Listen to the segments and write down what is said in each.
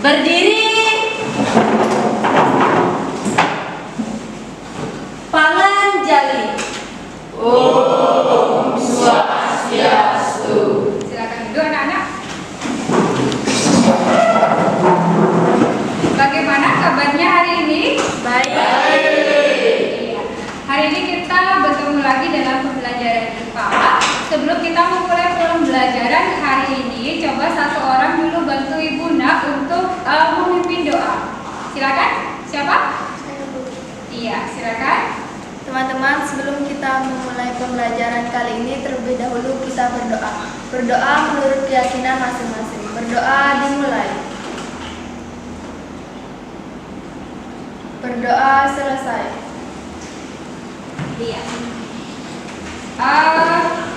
Berdiri. Pangan jali. Om Swastiastu. Silakan duduk anak-anak. Bagaimana kabarnya hari ini? Baik. Iya. Hari ini kita bertemu lagi dalam pembelajaran IPA. Sebelum kita memulai pembelajaran hari ini, coba satu orang dulu bantu Ibu Nak untuk memimpin doa. Silakan. Siapa? Iya, silakan. Teman-teman, sebelum kita memulai pembelajaran kali ini, terlebih dahulu kita berdoa. Berdoa menurut keyakinan masing-masing. Berdoa dimulai. Berdoa selesai. Iya.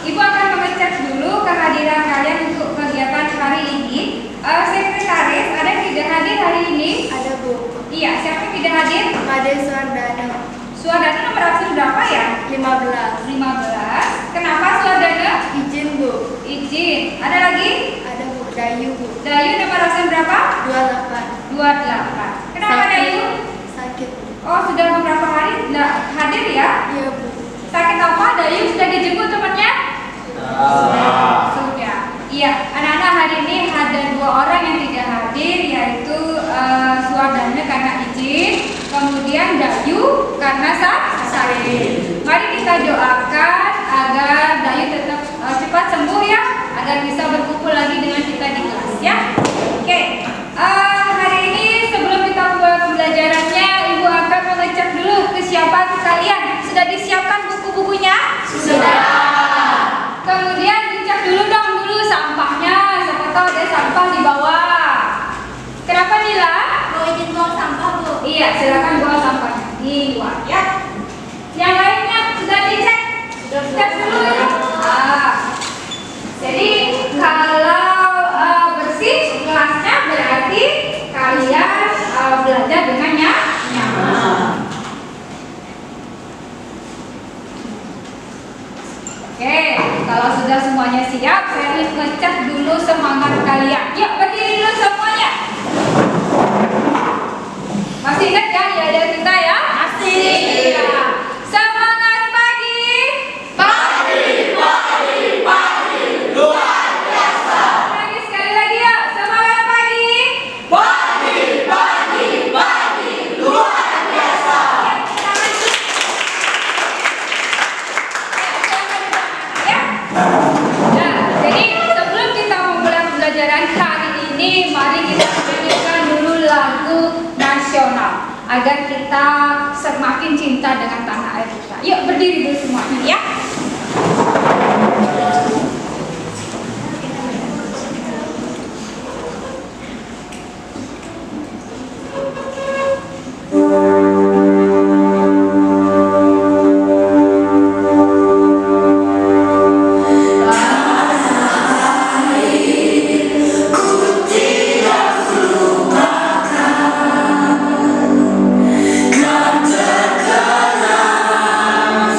Ibu akan mengecek dulu kehadiran kalian untuk kegiatan hari ini. Sekretaris, ada yang tidak hadir hari ini? Ada Bu. Iya, siapa yang tidak hadir? Made Suardana. Suardana nomor absen berapa ya? 15. 15. Kenapa Suardana? Izin Bu. Izin. Ada lagi? Ada Bu. Dayu Bu. Dayu nomor absen berapa? 28. 28. Kenapa Sakit. Dayu? Sakit Bu. Oh, sudah beberapa hari tidak hadir ya? Iya Bu. Sakit apa? Dayu sudah dijemput temannya? Sudah. Iya, anak-anak hari ini ada 2 orang yang tidak hadir, yaitu Suardana karena izin, kemudian Dayu karena sakit. Mari kita doakan agar Dayu tetap cepat sembuh ya, agar bisa berkumpul lagi dengan kita di kelas ya. Oke, hari ini sebelum kita mulai pembelajarannya, Ibu akan mengecek dulu kesiapan kalian. Sudah disiapkan buku-bukunya? Sudah. Kemudian dicek dulu sampahnya, siapa tahu ada sampah di bawah. Kenapa Nila? Mau izin buang sampah, Bu? Iya, silakan buang sampahnya di luar ya. Yang lainnya sudah dicek? Cek dulu ya. Jadi kalau bersih kelasnya berarti kalian belajar dengan nyaman. Oke, kalau sudah semuanya siap, saya ingin ngecek dulu semangat kalian. Yuk, berdiri dulu semuanya. Masih ingat ya, ada kita ya? Masih. Iya. Semangat pagi. Pagi, luar biasa. Lagi sekali lagi ya, semangat pagi. Pagi, luar biasa. Ya. Nah, jadi sebelum kita memulai pembelajaran kali ini, mari kita nyanyikan dulu lagu nasional agar kita semakin cinta dengan tanah air kita. Yuk berdiri dulu semuanya ya.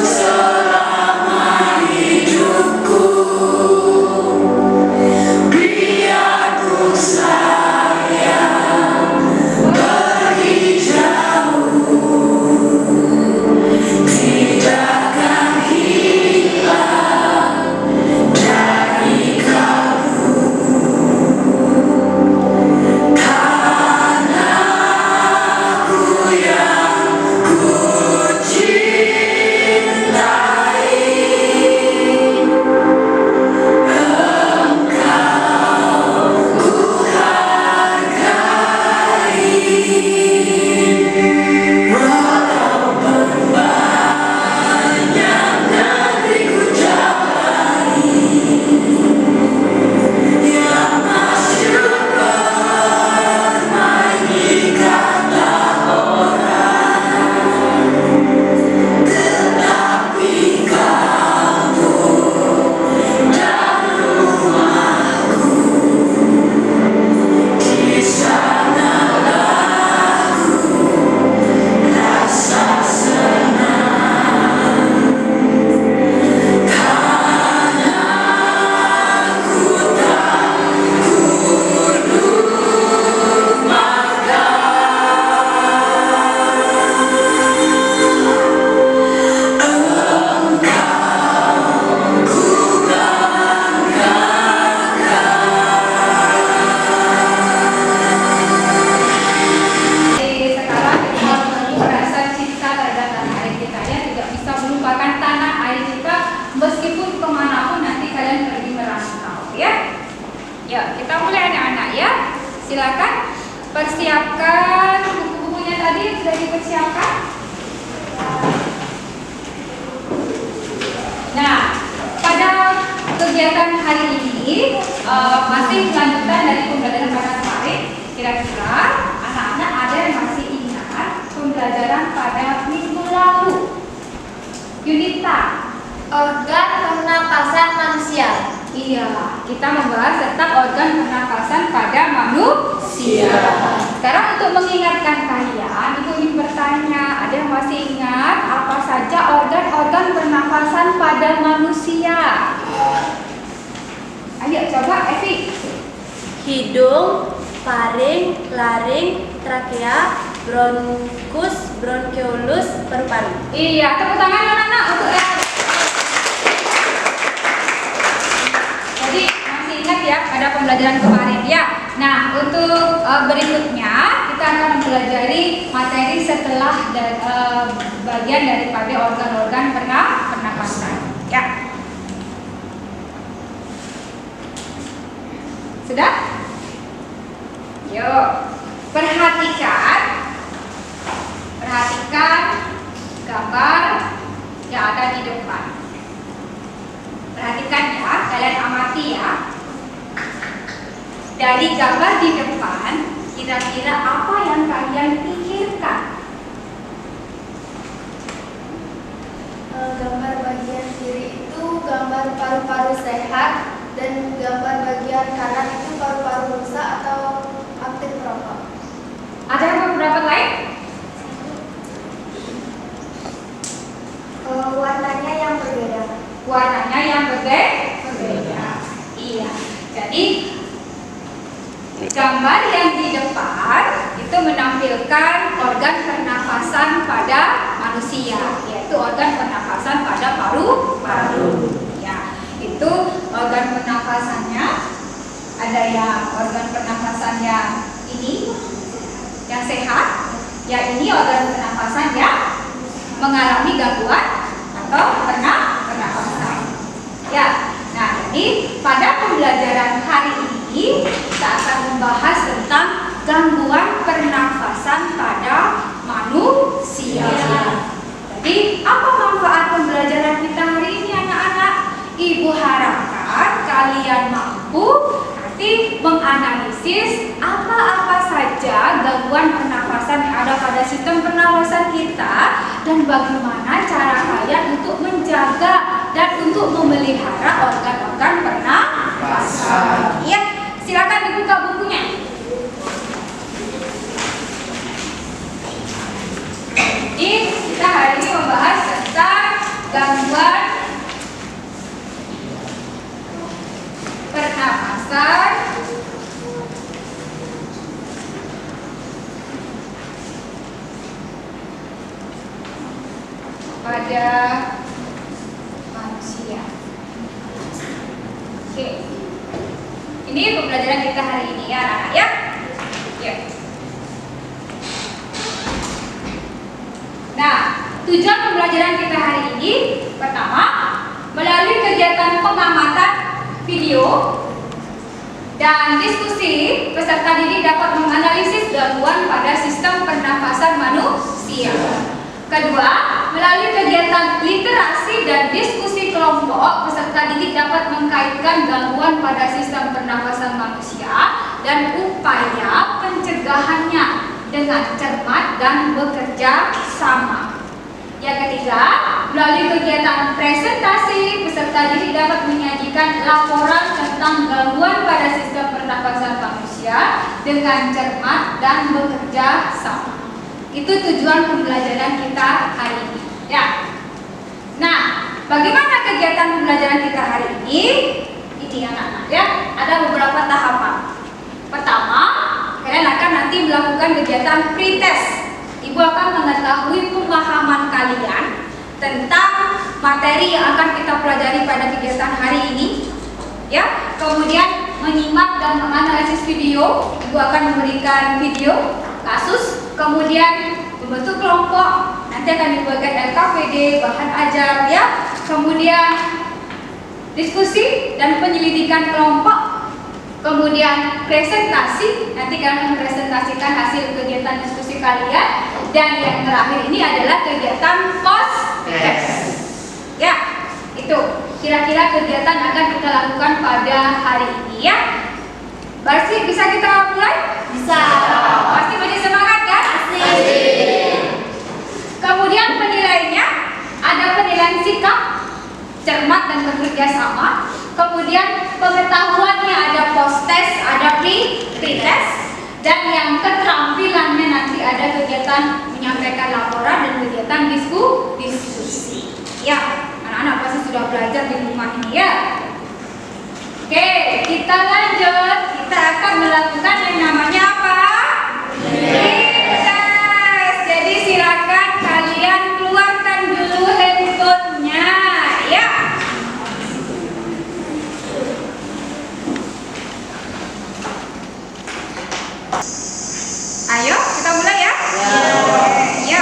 Selama persiapkan buku-bukunya tadi sudah dipersiapkan. Nah, pada kegiatan hari ini masih lanjutan dari pembelajaran pada kemarin. Kira-kira anak-anak ada yang masih ingat pembelajaran pada minggu lalu? Unita Organ pernapasan manusia. Iya, kita membahas tentang organ pernapasan pada manusia. Sekarang untuk mengingatkan kalian, Ibu ingin bertanya, ada yang masih ingat apa saja organ-organ pernapasan pada manusia? Ayo coba Evi. Hidung, faring, laring, trakea, bronkus, bronkiolus, paru-paru. Iya, tepuk tangan anak-anak untuk Evi. Jadi masih ingat ya pada pembelajaran kemarin ya. Nah, untuk berikutnya kita akan mempelajari materi setelah bagian daripada organ-organ pernapasan. Ya. Sudah? Yuk, perhatikan gambar yang ada di depan. Perhatikan ya, kalian amati ya. Dari gambar di depan, kira-kira apa yang kalian pikirkan? Gambar bagian kiri itu gambar paru-paru sehat, dan gambar bagian kanan itu paru-paru rusak atau aktif merokok. Ada yang beberapa lain? Warnanya yang berbeda. Warnanya yang berbeda. Iya. Jadi gambar yang di depan itu menampilkan organ pernafasan pada manusia, yaitu organ pernafasan pada paru-paru. Ya, itu organ pernafasannya. Ada yang organ pernafasan yang ini, yang sehat. Yang ini organ pernafasan yang mengalami gangguan atau pernafasan. Ya. Nah, jadi pada pembelajaran hari ini kita akan membahas tentang gangguan pernafasan pada manusia. Jadi, apa manfaat pembelajaran kita hari ini anak-anak? Ibu harapkan kalian mampu nanti menganalisis apa-apa saja gangguan pernafasan yang ada pada sistem pernafasan kita dan bagaimana cara kalian untuk menjaga dan untuk memelihara organ-organ pernafasan. Ya, silakan dibuka bukunya. Jadi kita hari ini membahas tentang gangguan pernafasan pada manusia. Oke. Ini pembelajaran kita hari ini ya anak-anak ya. Ya. Nah, tujuan pembelajaran kita hari ini pertama, melalui kegiatan pengamatan video dan diskusi, peserta didik dapat menganalisis gangguan pada sistem pernafasan manusia. Kedua, melalui kegiatan literasi dan diskusi kelompok, peserta didik dapat mengkaitkan gangguan pada sistem pernafasan manusia dan upaya pencegahannya dengan cermat dan bekerja sama. Yang ketiga, melalui kegiatan presentasi, peserta didik dapat menyajikan laporan tentang gangguan pada sistem pernafasan manusia dengan cermat dan bekerja sama. Itu tujuan pembelajaran kita hari ini. Ya. Nah, bagaimana kegiatan pembelajaran kita hari ini? Ini anak-anak ya, ada beberapa tahapan. Pertama, kalian akan nanti melakukan kegiatan pretest. Ibu akan mengetahui pemahaman kalian tentang materi yang akan kita pelajari pada kegiatan hari ini. Ya, kemudian menyimak dan menganalisis video. Ibu akan memberikan video kasus, kemudian membentuk kelompok, nanti akan dibuatkan LKPD, bahan ajar ya, kemudian diskusi dan penyelidikan kelompok, Kemudian presentasi, nanti kalian mempresentasikan hasil kegiatan diskusi kalian. Dan yang terakhir ini adalah kegiatan post-test. Ya, itu kira-kira kegiatan akan kita lakukan pada hari ini ya. Berarti bisa kita mulai? Bisa. Pasti masih semangat kan? Asik. Kemudian penilaiannya ada penilaian sikap, cermat dan bekerja sama. Kemudian pengetahuannya ada post-test, ada pre-test. Dan yang keterampilannya nanti ada kegiatan menyampaikan laporan dan kegiatan diskusi. Ya, anak-anak pasti sudah belajar di rumah ini ya. Oke, kita lanjut. Kita akan melakukan yang namanya apa? Pre-test. Jadi silakan kalian keluarkan dulu handphonenya ya. Ayo, kita mulai ya. Ya.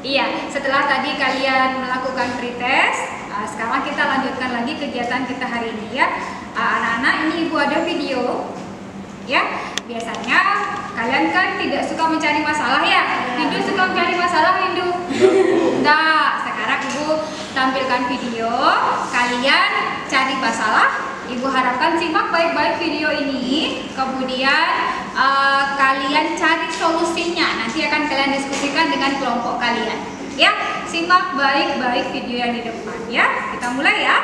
Iya, setelah tadi kalian melakukan pretest, sekarang kita lanjutkan lagi lagi kegiatan kita hari ini ya. Anak-anak, ini Ibu ada video ya. Biasanya kalian kan tidak suka mencari masalah ya. Hindu suka mencari masalah, Hindu? Enggak. Sekarang Ibu tampilkan video, kalian cari masalah. Ibu harapkan simak baik-baik video ini, kemudian kalian cari solusinya. Nanti akan kalian diskusikan dengan kelompok kalian. Ya, simak baik-baik video yang di depan ya. Kita mulai ya.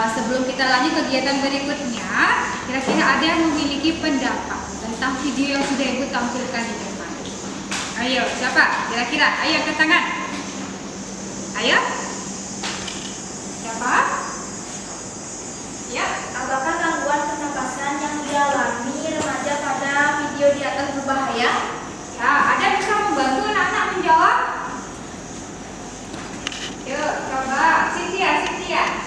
Sebelum kita lanjut kegiatan berikutnya, kira-kira ada yang memiliki pendapat tentang video yang sudah Ibu tampilkan di depan? Ayo, siapa? Kira-kira, ayo angkat tangan. Ayo. Siapa? Ya. Apakah gangguan pernapasan yang dialami remaja pada video di atas berbahaya? Ya, ada yang bisa membantu anak-anak menjawab? Yuk, coba. Cynthia.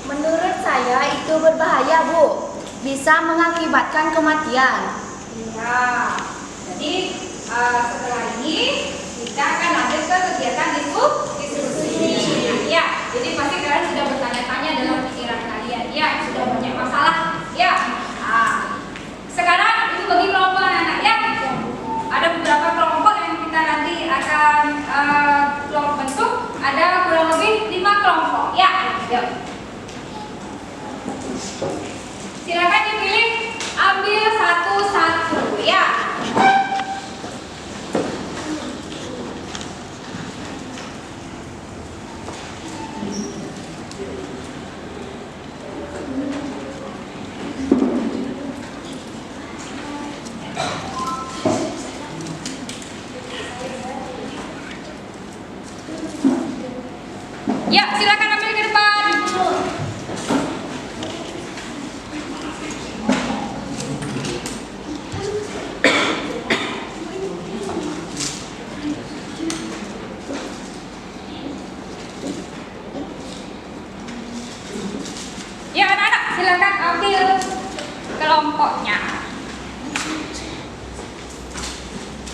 Menurut saya itu berbahaya, Bu. Bisa mengakibatkan kematian. Iya. Jadi setelah ini kita akan lanjut ke kegiatan diskusi. Ya. Jadi pasti kalian sudah bertanya-tanya dalam pikiran kalian. Ya, sudah banyak masalah. Ya. Sekarang itu bagi kelompok anak-anak ya. Ada beberapa kelompok yang kita nanti akan kelompok bentuk. Ada kurang lebih 5 kelompok. Ya. Yuk. Silakan dipilih, ambil satu-satu ya. Ya, silakan ambil ke depan. Ya, anak-anak, silakan ambil kelompoknya.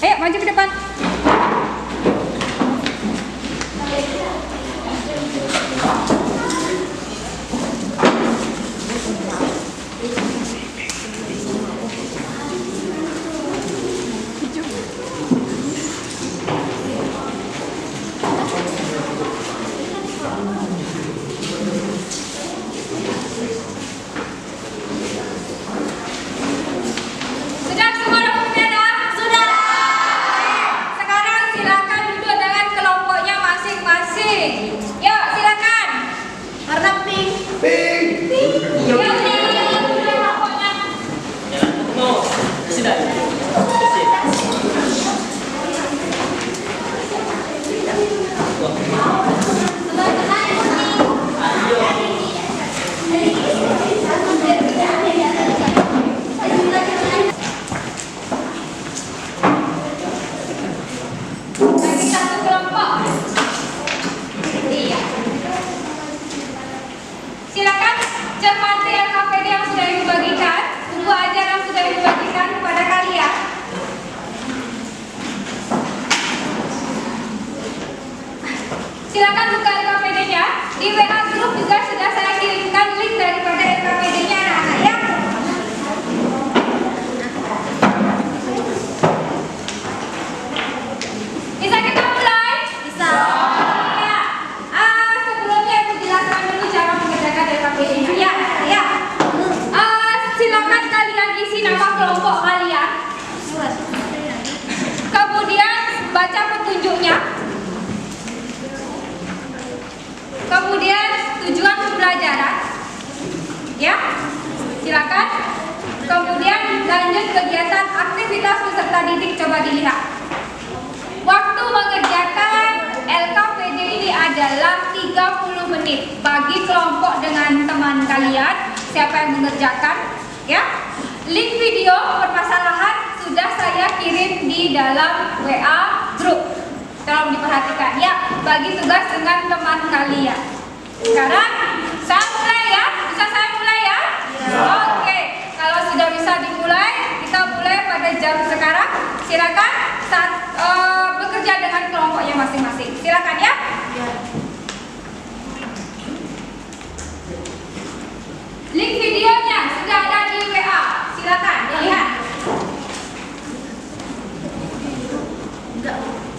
Ayo, maju ke depan. Sudah semua dokumennya dah? Sudah. Sekarang silakan duduk dengan kelompoknya masing-masing. Yuk, silakan. coba dilihat. Waktu mengerjakan LKPD ini adalah 30 menit. Bagi kelompok dengan teman kalian, siapa yang mengerjakan? Ya, link video permasalahan sudah saya kirim di dalam WA grup. Tolong diperhatikan ya, bagi tugas dengan teman kalian. Sekarang saya mulai ya, bisa saya mulai ya? Oke, kalau sudah bisa dimulai, kita mulai pada jam sekarang. Silakan bekerja dengan kelompoknya masing-masing. Silakan ya. Link videonya sudah ada di WA. Silakan dilihat. Buka ininya.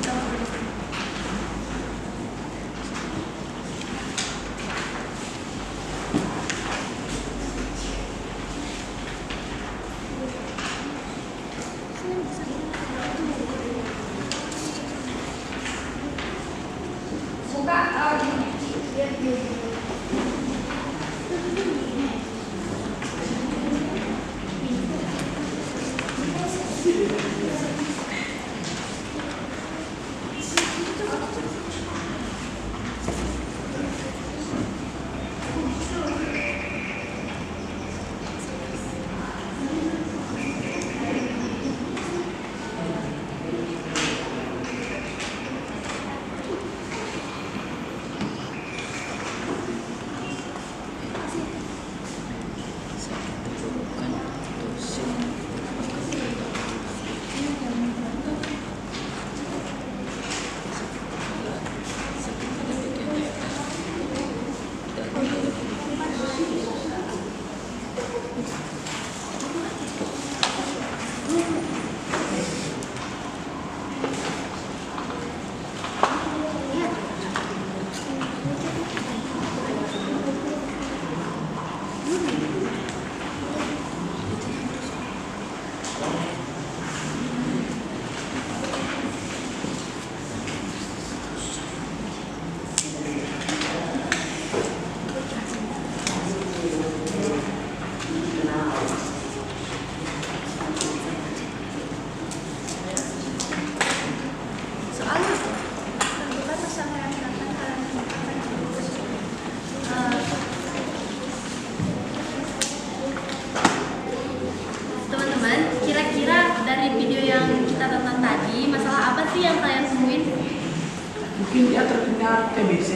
Mungkin dia terkena TBC.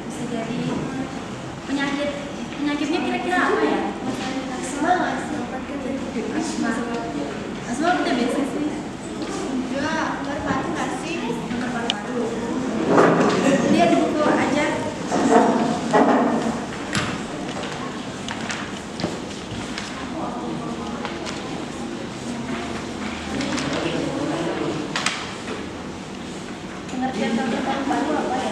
Bisa jadi penyakitnya kira-kira apa ya? Asma. Asma apa TBC sih? Juga berpacu nggak sih? Paru-paru. Lihat di buku aja. Pengertian kanker paru-paru apa ya?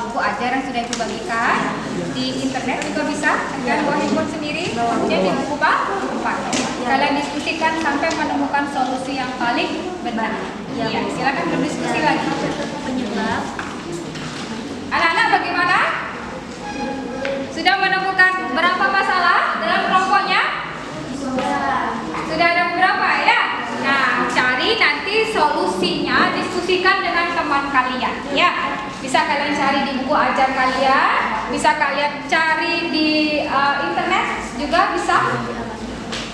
buku ajar yang sudah Ibu bagikan. Di internet juga bisa, dengan buah handphone sendiri, kemudian di buku paket. Kalian diskusikan sampai menemukan solusi yang paling benar. Ya, silakan berdiskusi lagi. Penyebab. Anak-anak bagaimana? Sudah menemukan berapa masalah dalam kelompoknya? Sudah ada beberapa ya? Nah, cari nanti solusinya, diskusikan dengan teman kalian ya. Bisa kalian cari di buku ajar kalian, bisa kalian cari di internet juga bisa.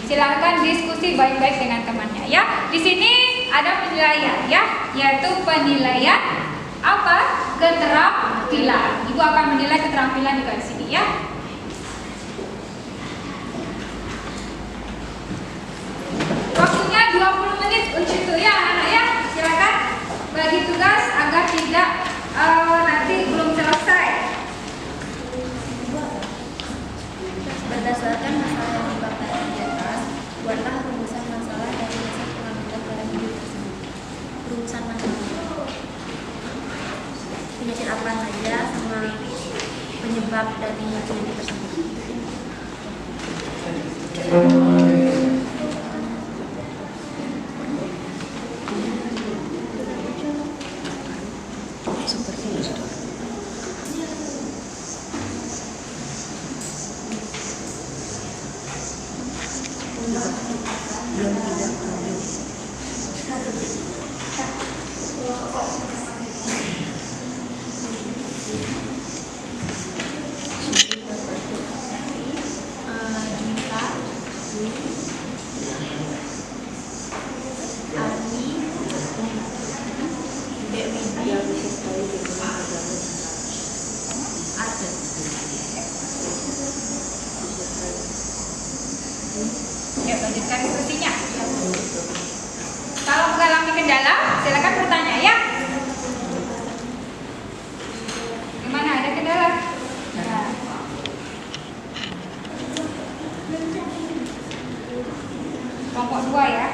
Silakan diskusi baik-baik dengan temannya ya. Di sini ada penilaian ya, yaitu penilaian apa? Keterampilan. Ibu akan menilai keterampilan juga di sini ya. Waktunya 20 menit untuk itu ya anak-anak ya. Silakan bagi tugas agar tidak nanti belum selesai. Berdasarkan masalah yang dipaparkan di atas, buatlah rumusan masalah dari dasar pengambilan barang hidup tersebut. Rumusan masalah. Penyakit apa saja sama penyebab dari penyakit tersebut. Ya, lanjutkan diskusinya. Kalau mengalami kendala, silakan bertanya ya. Gimana, ada kendala? Ya. Kelompok 2 ya.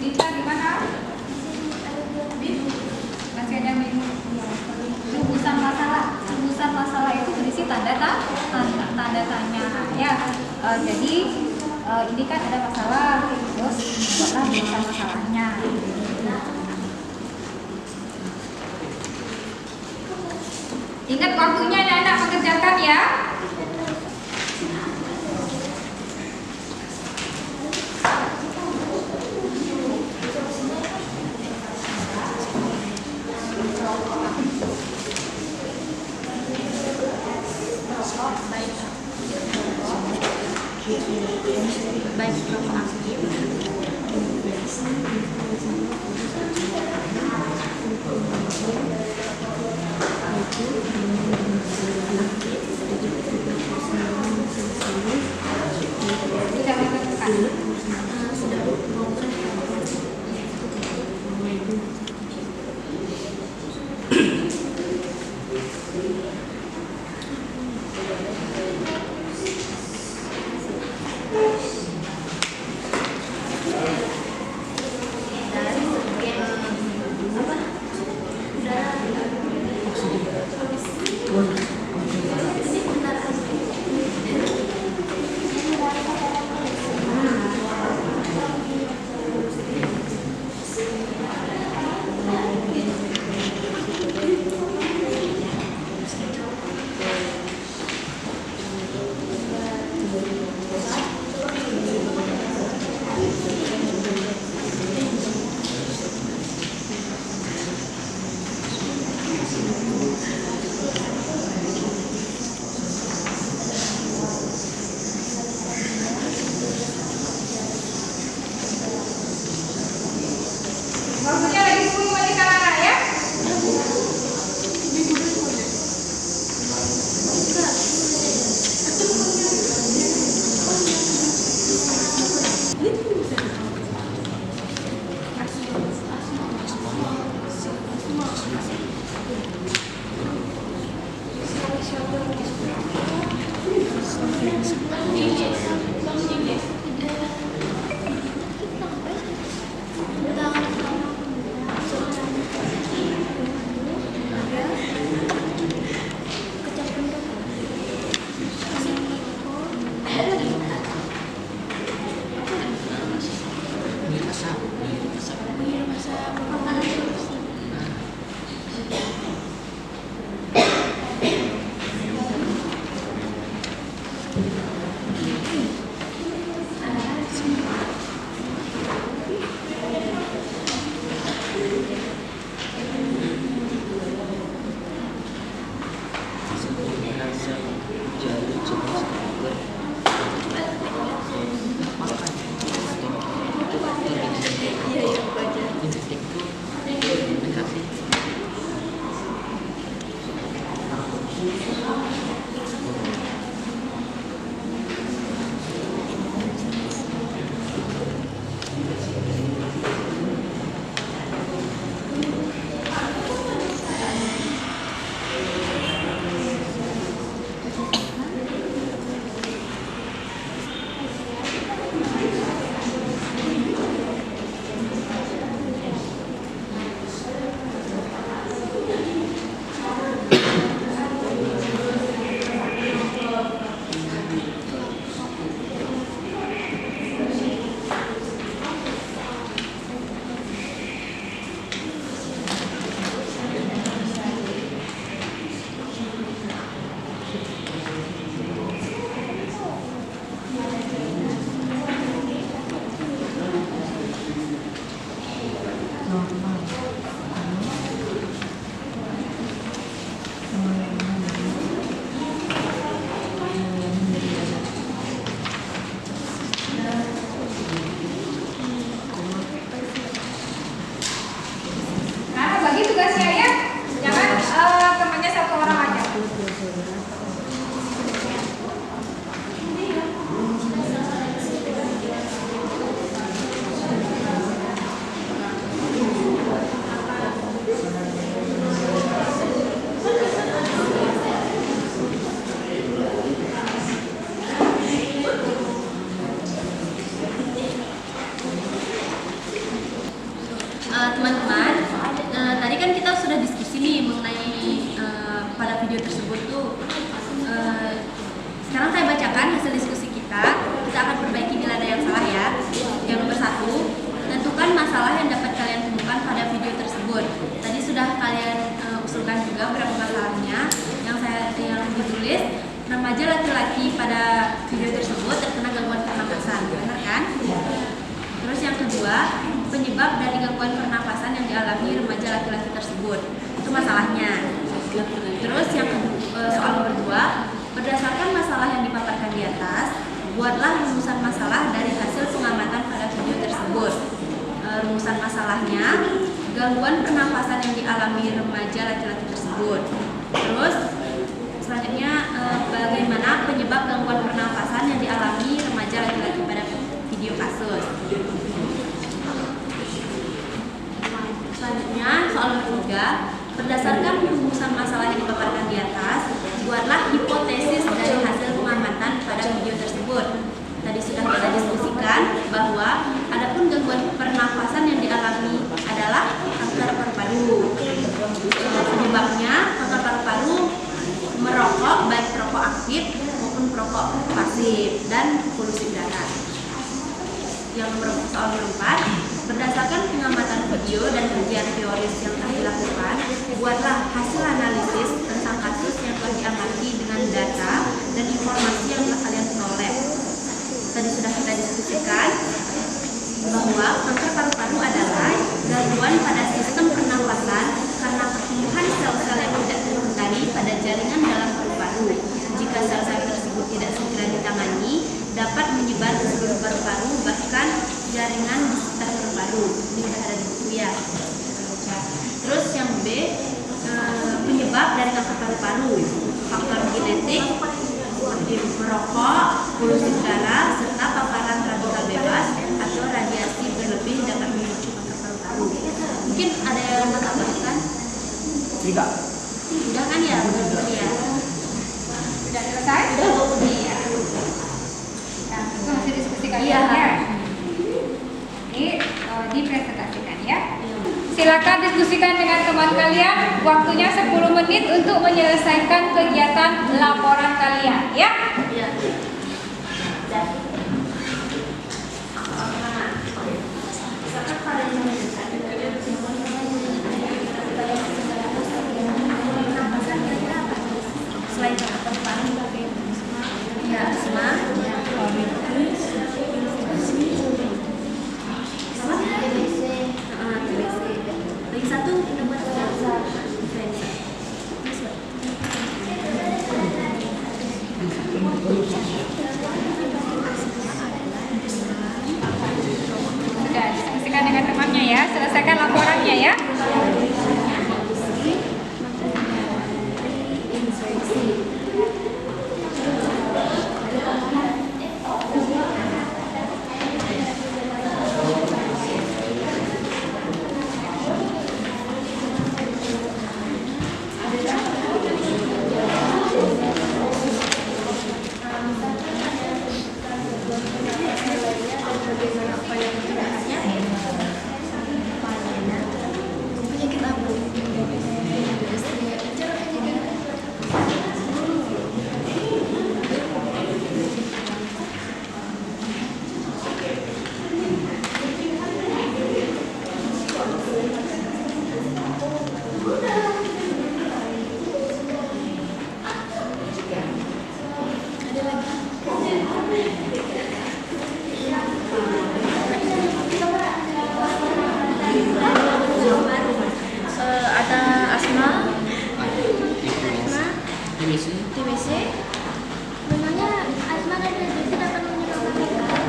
Dita gimana? Masih ada bingung? Rumusan masalah itu berisi tanda tanya ya. Jadi ini kan ada masalah, terus buatlah rumusan masalahnya. Ingat waktunya anak-anak mengerjakan ya. Baik kelompok aktif. Sudah menentukan. Waktunya lagi 10 menit anak-anak ya. Teman-teman, tadi kan kita sudah diskusi nih mengenai pada video tersebut tuh. Sekarang saya bacakan hasil diskusi kita. Kita akan perbaiki bila ada yang salah ya. Yang nomor 1, tentukan masalah yang dapat kalian temukan pada video tersebut. Tadi sudah kalian usulkan juga berapa masalahnya. Yang ditulis, remaja laki-laki pada video tersebut terkena gangguan pernapasan, benar kan? Terus yang kedua, penyebab dari gangguan pernapasan yang dialami remaja laki-laki tersebut, itu masalahnya. Terus yang soal nomor 2, berdasarkan masalah yang dipaparkan di atas, buatlah rumusan masalah dari hasil pengamatan pada video tersebut. Rumusan masalahnya, gangguan pernapasan yang dialami remaja laki-laki tersebut. Terus selanjutnya, bagaimana penyebab gangguan pernapasan yang dialami remaja laki-laki pada video kasus. Selanjutnya, soal nomor 3, berdasarkan rumusan masalah yang dipaparkan di atas, buatlah hipotesis dari hasil pengamatan pada video tersebut. Tadi sudah kita diskusikan bahwa adapun gangguan pernapasan yang dialami adalah kanker paru-paru. Penyebabnya kanker paru-paru merokok, baik perokok aktif maupun perokok pasif, dan polusi udara. Yang soal nomor 4, berdasarkan pengamatan video dan kajian teoris yang telah dilakukan, buatlah hasil analisis tentang kasus yang telah diamati dengan data dan informasi yang telah kalian peroleh. Tadi sudah kita diskusikan bahwa kanker paru-paru adalah gangguan pada sistem pernapasan karena pertumbuhan sel-sel yang tidak terkendali pada jaringan dalam paru-paru. Jika sel-sel tersebut tidak segera ditangani, dapat menyebar ke seluruh paru-paru, bahkan jaringan di sekitar paru-paru. Ini sudah ada di buku ya. Terus yang B, penyebab dari kanker paru-paru, faktor genetik seperti merokok, polusi udara, serta paparan radikal bebas atau radiasi berlebih dapat memicu kanker paru-paru. Mungkin ada yang mau tambahkan? Tidak. Sudah kan ya? Benar ya. Sudah selesai? Iya. Nah, itu masih diskusi kalian Iya. ya. Ini dipresentasikan ya. Silakan diskusikan dengan teman kalian. Waktunya 10 menit untuk menyelesaikan kegiatan laporan kalian ya. Iya. Selain kanker paru-paru, ya Sudah diskusikan dengan temannya ya. Selesaikan laporannya ya. Penyakit apa? Ada lagi. Ada asma, TBC. Memangnya asma dan TBC dapat menyebabkan keberatan?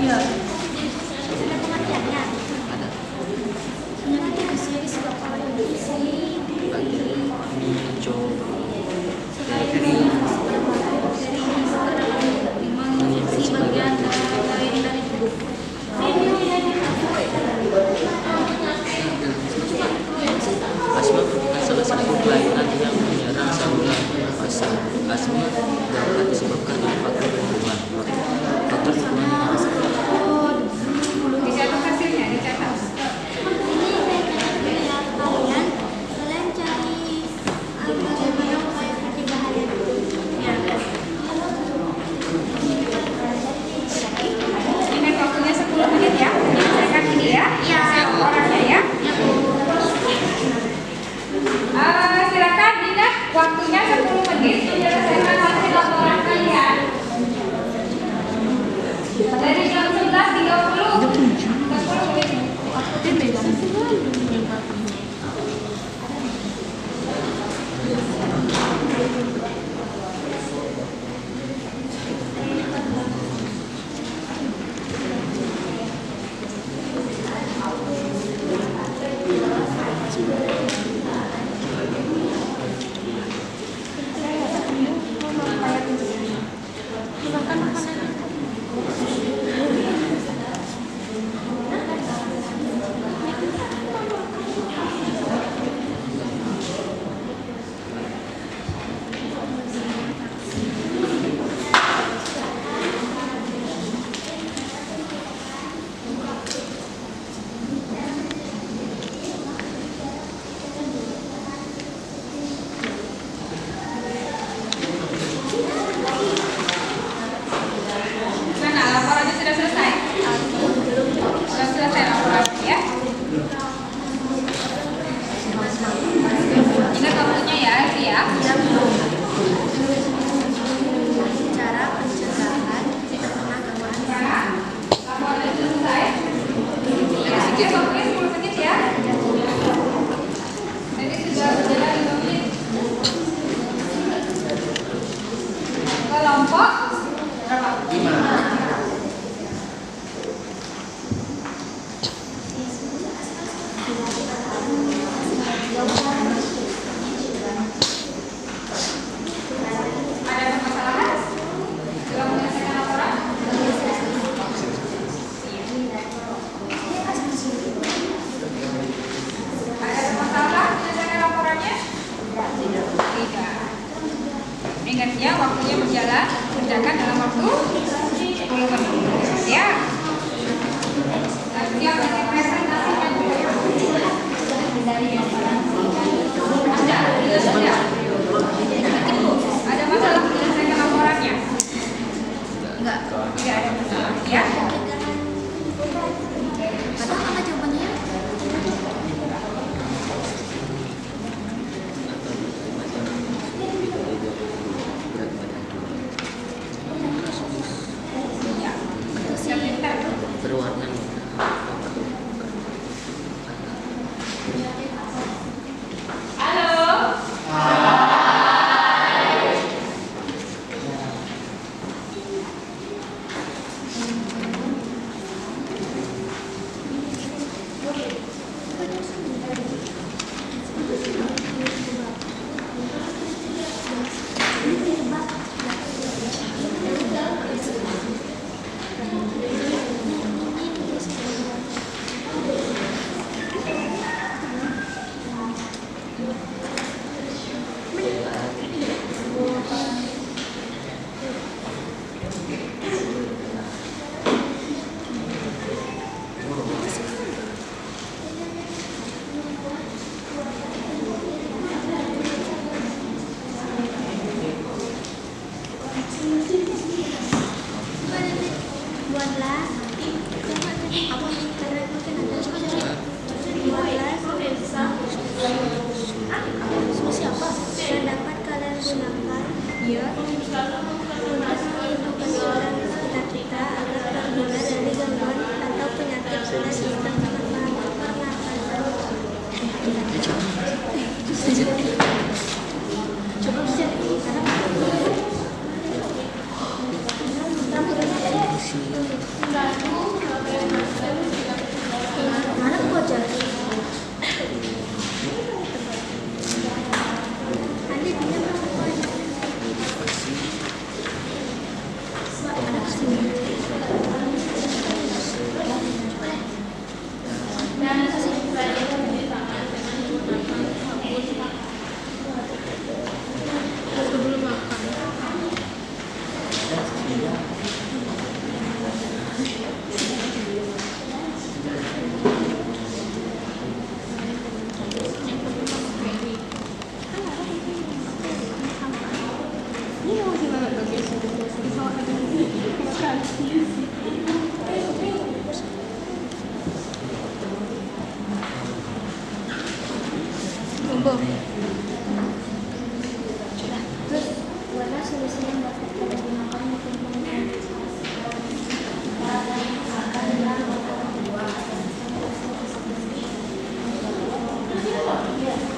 Iya. Sudah kematiannya? Penyakit TBC disebabkan oleh infeksi menginfeksi bagian lain dari tubuh. Asma merupakan salah satu kelainan yang menyerang saluran pernapasan. Asma dapat disebabkan oleh faktor lingkungan. Faktor lingkungan yang Dicatat hasilnya, dicatat. Ini saya kalian cari bagaimana upaya pencegahannya. Ya. Ingat waktunya 10 menit ya. Selesaikan ini ya. Laporannya ya. Silakan ingat waktunya 10 menit menyelesaikan hasil laporan kalian. Dari jam 11.30 10 menit. Makan makanan. Mana laporannya sudah selesai? Sudah selesai laporannya ya. Ingat waktunya ya, Elvi ya. Cara pencegahan terkena gangguan Laporannya sudah selesai. Ya, waktunya 10 menit ya. Jadi sudah berjalan 5 menit. Kelompok berapa? 5. Ada permasalahan? Sudah menyelesaikan laporan? Ada permasalahan menyelesaikan laporannya? Tidak. Ingat ya, waktunya berjalan, kerjakan dalam waktu 10 menit. Ya. Siap nanti presentasikan dulu ya. Sudah. Ada masalah menyelesaikan laporannya? Enggak. Tidak ada masalah. Ya. Padahal apa jawabannya? Ya. Siap pintar. berwarna Halo. Iya. Untuk melindungi orang di sekitar kita agar terhindar dari gangguan atau penyakit pada sistem pernapasan. Cukup sih. Mana bocah? Nanti dia terus gimana solusinya buat kita menggunakan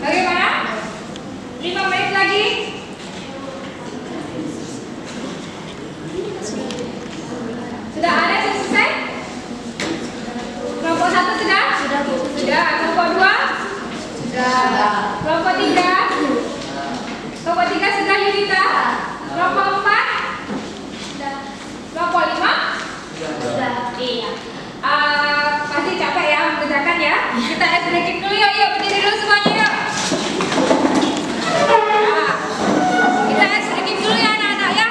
Bagaimana? 5 menit lagi. Sudah ada yang selesai? Kelompok 1 sudah? Sudah. Kelompok 2? Sudah. Kelompok 3? Kelompok 3 sudah Yunita? Kelompok 4? Sudah. Kelompok 5? Sudah. Iya. Pasti capek ya mengerjakan ya. Kita sedikit dulu yuk, berdiri dulu semuanya yuk. Kita sedikit dulu ya anak-anak ya.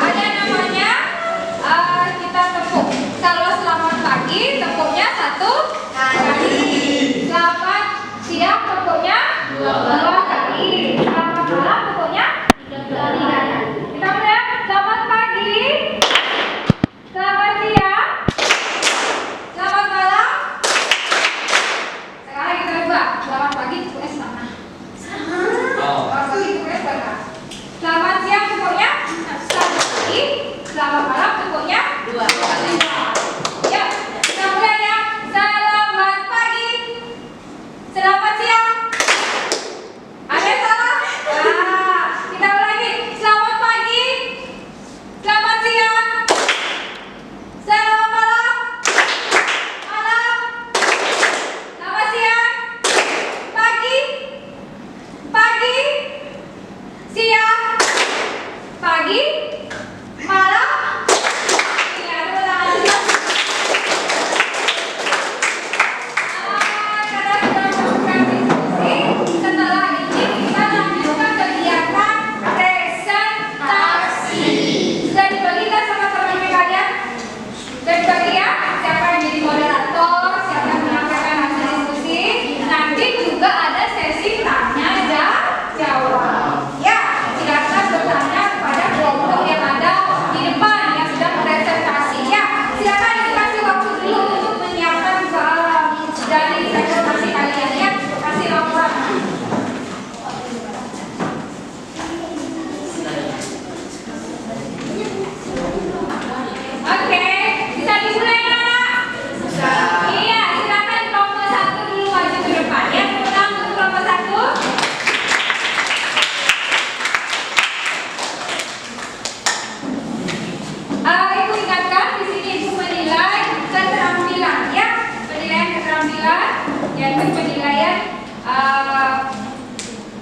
Ada namanya kita tepuk. Kalau selamat pagi tepuknya 1 kali. Selamat siang tepuknya 2 kali. Selamat malam tepuknya 3 kali. Kita mulai. Selamat pagi. Selamat siang. Selamat malam. Sekarang kita ubah. Selamat pagi tepuknya sama. Selamat pagi tepuknya sama. Selamat siang tepuknya 1 kali. Selamat malam tepuknya 2 kali. Ya, kita mulai ya. Selamat pagi. Selamat siang. Ada yang salah? Kita ulangi. Selamat pagi. Selamat siang. Selamat malam. Malam. Selamat siang. Pagi. Pagi. Siang. Pagi. Malam. Ini ada ulangan. Karena sudah melakukan diskusi, setelah ini kita lanjutkan kegiatan presentasi. Sudah dibagikan sama teman-teman kalian? Sudah dibagi ya? Siapa yang jadi moderator? Siapa yang menyampaikan hasil diskusi? Nanti juga ada sesi tanya dan jawab. Ya, silakan bertanya kepada kelompok yang ada di depan yang sedang presentasi. Ya, silakan dikasih waktu dulu untuk menyiapkan dari presentasi kalian ya. Kasih laporan. Oke, bisa dimulai anak? Iya, silakan kelompok 1 dulu maju ke depan ya. Tepuk untuk kelompok 1. Ibu ingatkan di sini ibu menilai keterampilan ya, penilaian keterampilan yaitu penilaian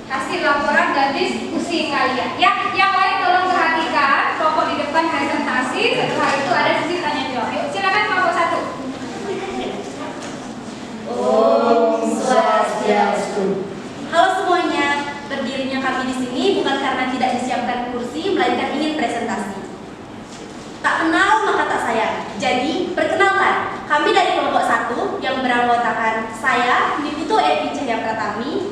hasil laporan dan diskusi kalian ya. Yang lain tolong perhatikan kelompok di depan presentasi. Setelah itu ada sesi tanya jawab. Yuk, silakan kelompok 1. Om Swastiastu. Halo semuanya, berdirinya kami di sini bukan karena tidak disiapkan kursi, melainkan ingin presentasi. Tak kenal maka tak sayang. Jadi, perkenalkan, kami dari kelompok 1 yang beranggotakan saya, Niputu Evi Cahya Pratami,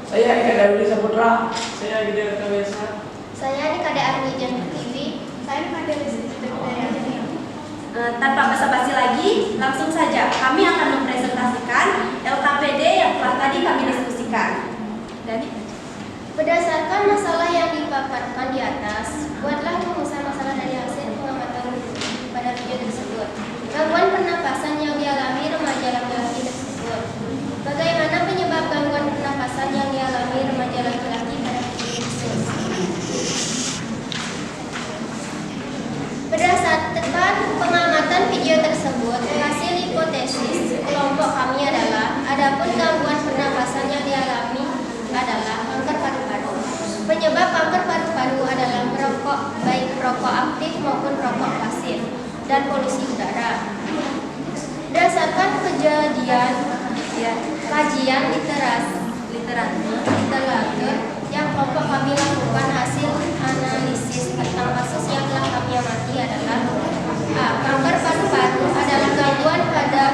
Saya Eka Darwis Saputra. Saya Gede Kawesa. Saya Nikade Arwijan TV. Saya Nikade Rizky. Tanpa basa-basi lagi, langsung saja kami akan mempresentasikan LKPD yang telah tadi kami diskusikan. Dani? Berdasarkan masalah yang dipaparkan di atas, buatlah rumusan masalah dari hasil pengamatan pada video tersebut. Gangguan pernapasan yang dialami remaja laki-laki tersebut. Bagaimana penyebab gangguan pernapasan yang dialami remaja laki-laki pada video tersebut? Berdasarkan pengamatan video tersebut, hasil hipotesis kelompok kami adalah adapun gangguan pernapasan yang dialami adalah kanker paru-paru. Penyebab kanker paru-paru adalah merokok, baik rokok aktif maupun rokok pasif, dan polusi udara. Berdasarkan kajian literatur yang kelompok kami lakukan, hasil analisis tentang kasus yang telah kami amati adalah A. Kanker paru-paru adalah gangguan pada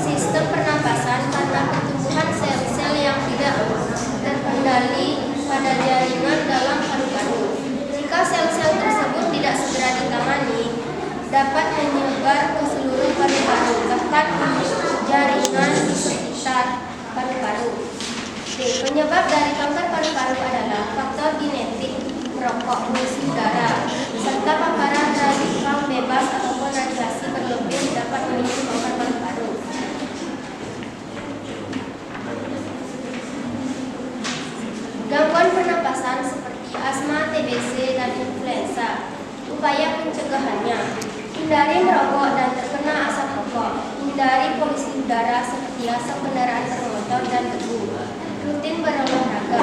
sistem pernapasan karena pertumbuhan sel-sel yang tidak terkendali pada jaringan dalam paru-paru. Jika sel-sel tersebut tidak segera ditangani, dapat menyebar ke seluruh paru-paru, bahkan jaringan di sekitar paru-paru. B. Penyebab dari kanker paru-paru adalah faktor genetik, merokok, polusi udara, serta paparan radikal bebas ataupun radiasi berlebih dapat memicu kanker paru-paru. Gangguan pernapasan seperti asma, TBC, dan influenza. Upaya pencegahannya: hindari merokok dan terkena asap rokok. Hindari polusi udara seperti asap kendaraan bermotor dan debu. Rutin berolahraga.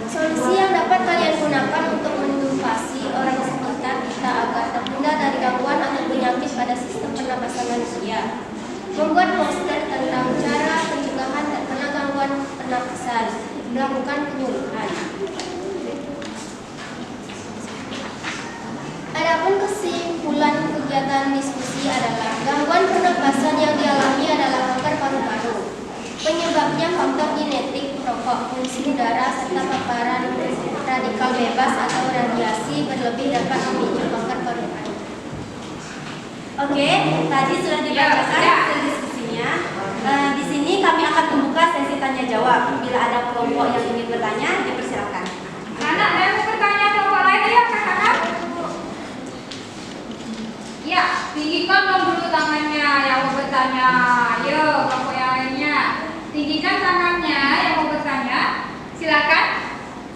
Solusi yang dapat kalian gunakan untuk mendupasi orang sekitar kita agar terhindar dari gangguan atau penyakit pada sistem pernapasan manusia. Membuat poster tentang cara pencegahan terkena gangguan pernapasan. Melakukan penyuluhan. Adapun kesimpulan kegiatan diskusi adalah gangguan pernapasan yang dialami adalah kanker paru-paru. Penyebabnya faktor genetik, rokok, polusi udara, serta paparan radikal bebas atau radiasi berlebih dapat memicu kanker paru-paru. Oke, tadi sudah dibacakan hasil diskusinya. Di sini kami akan membuka sesi tanya jawab. Bila ada kelompok yang ingin bertanya, dipersilakan. Anak, saya mau bertanya kelompok lain ya, kakak. Ya, tinggikan dong dulu tangannya yang mau bertanya. Ayo, kelompok yang lainnya. Tinggikan tangannya yang mau bertanya. Silakan.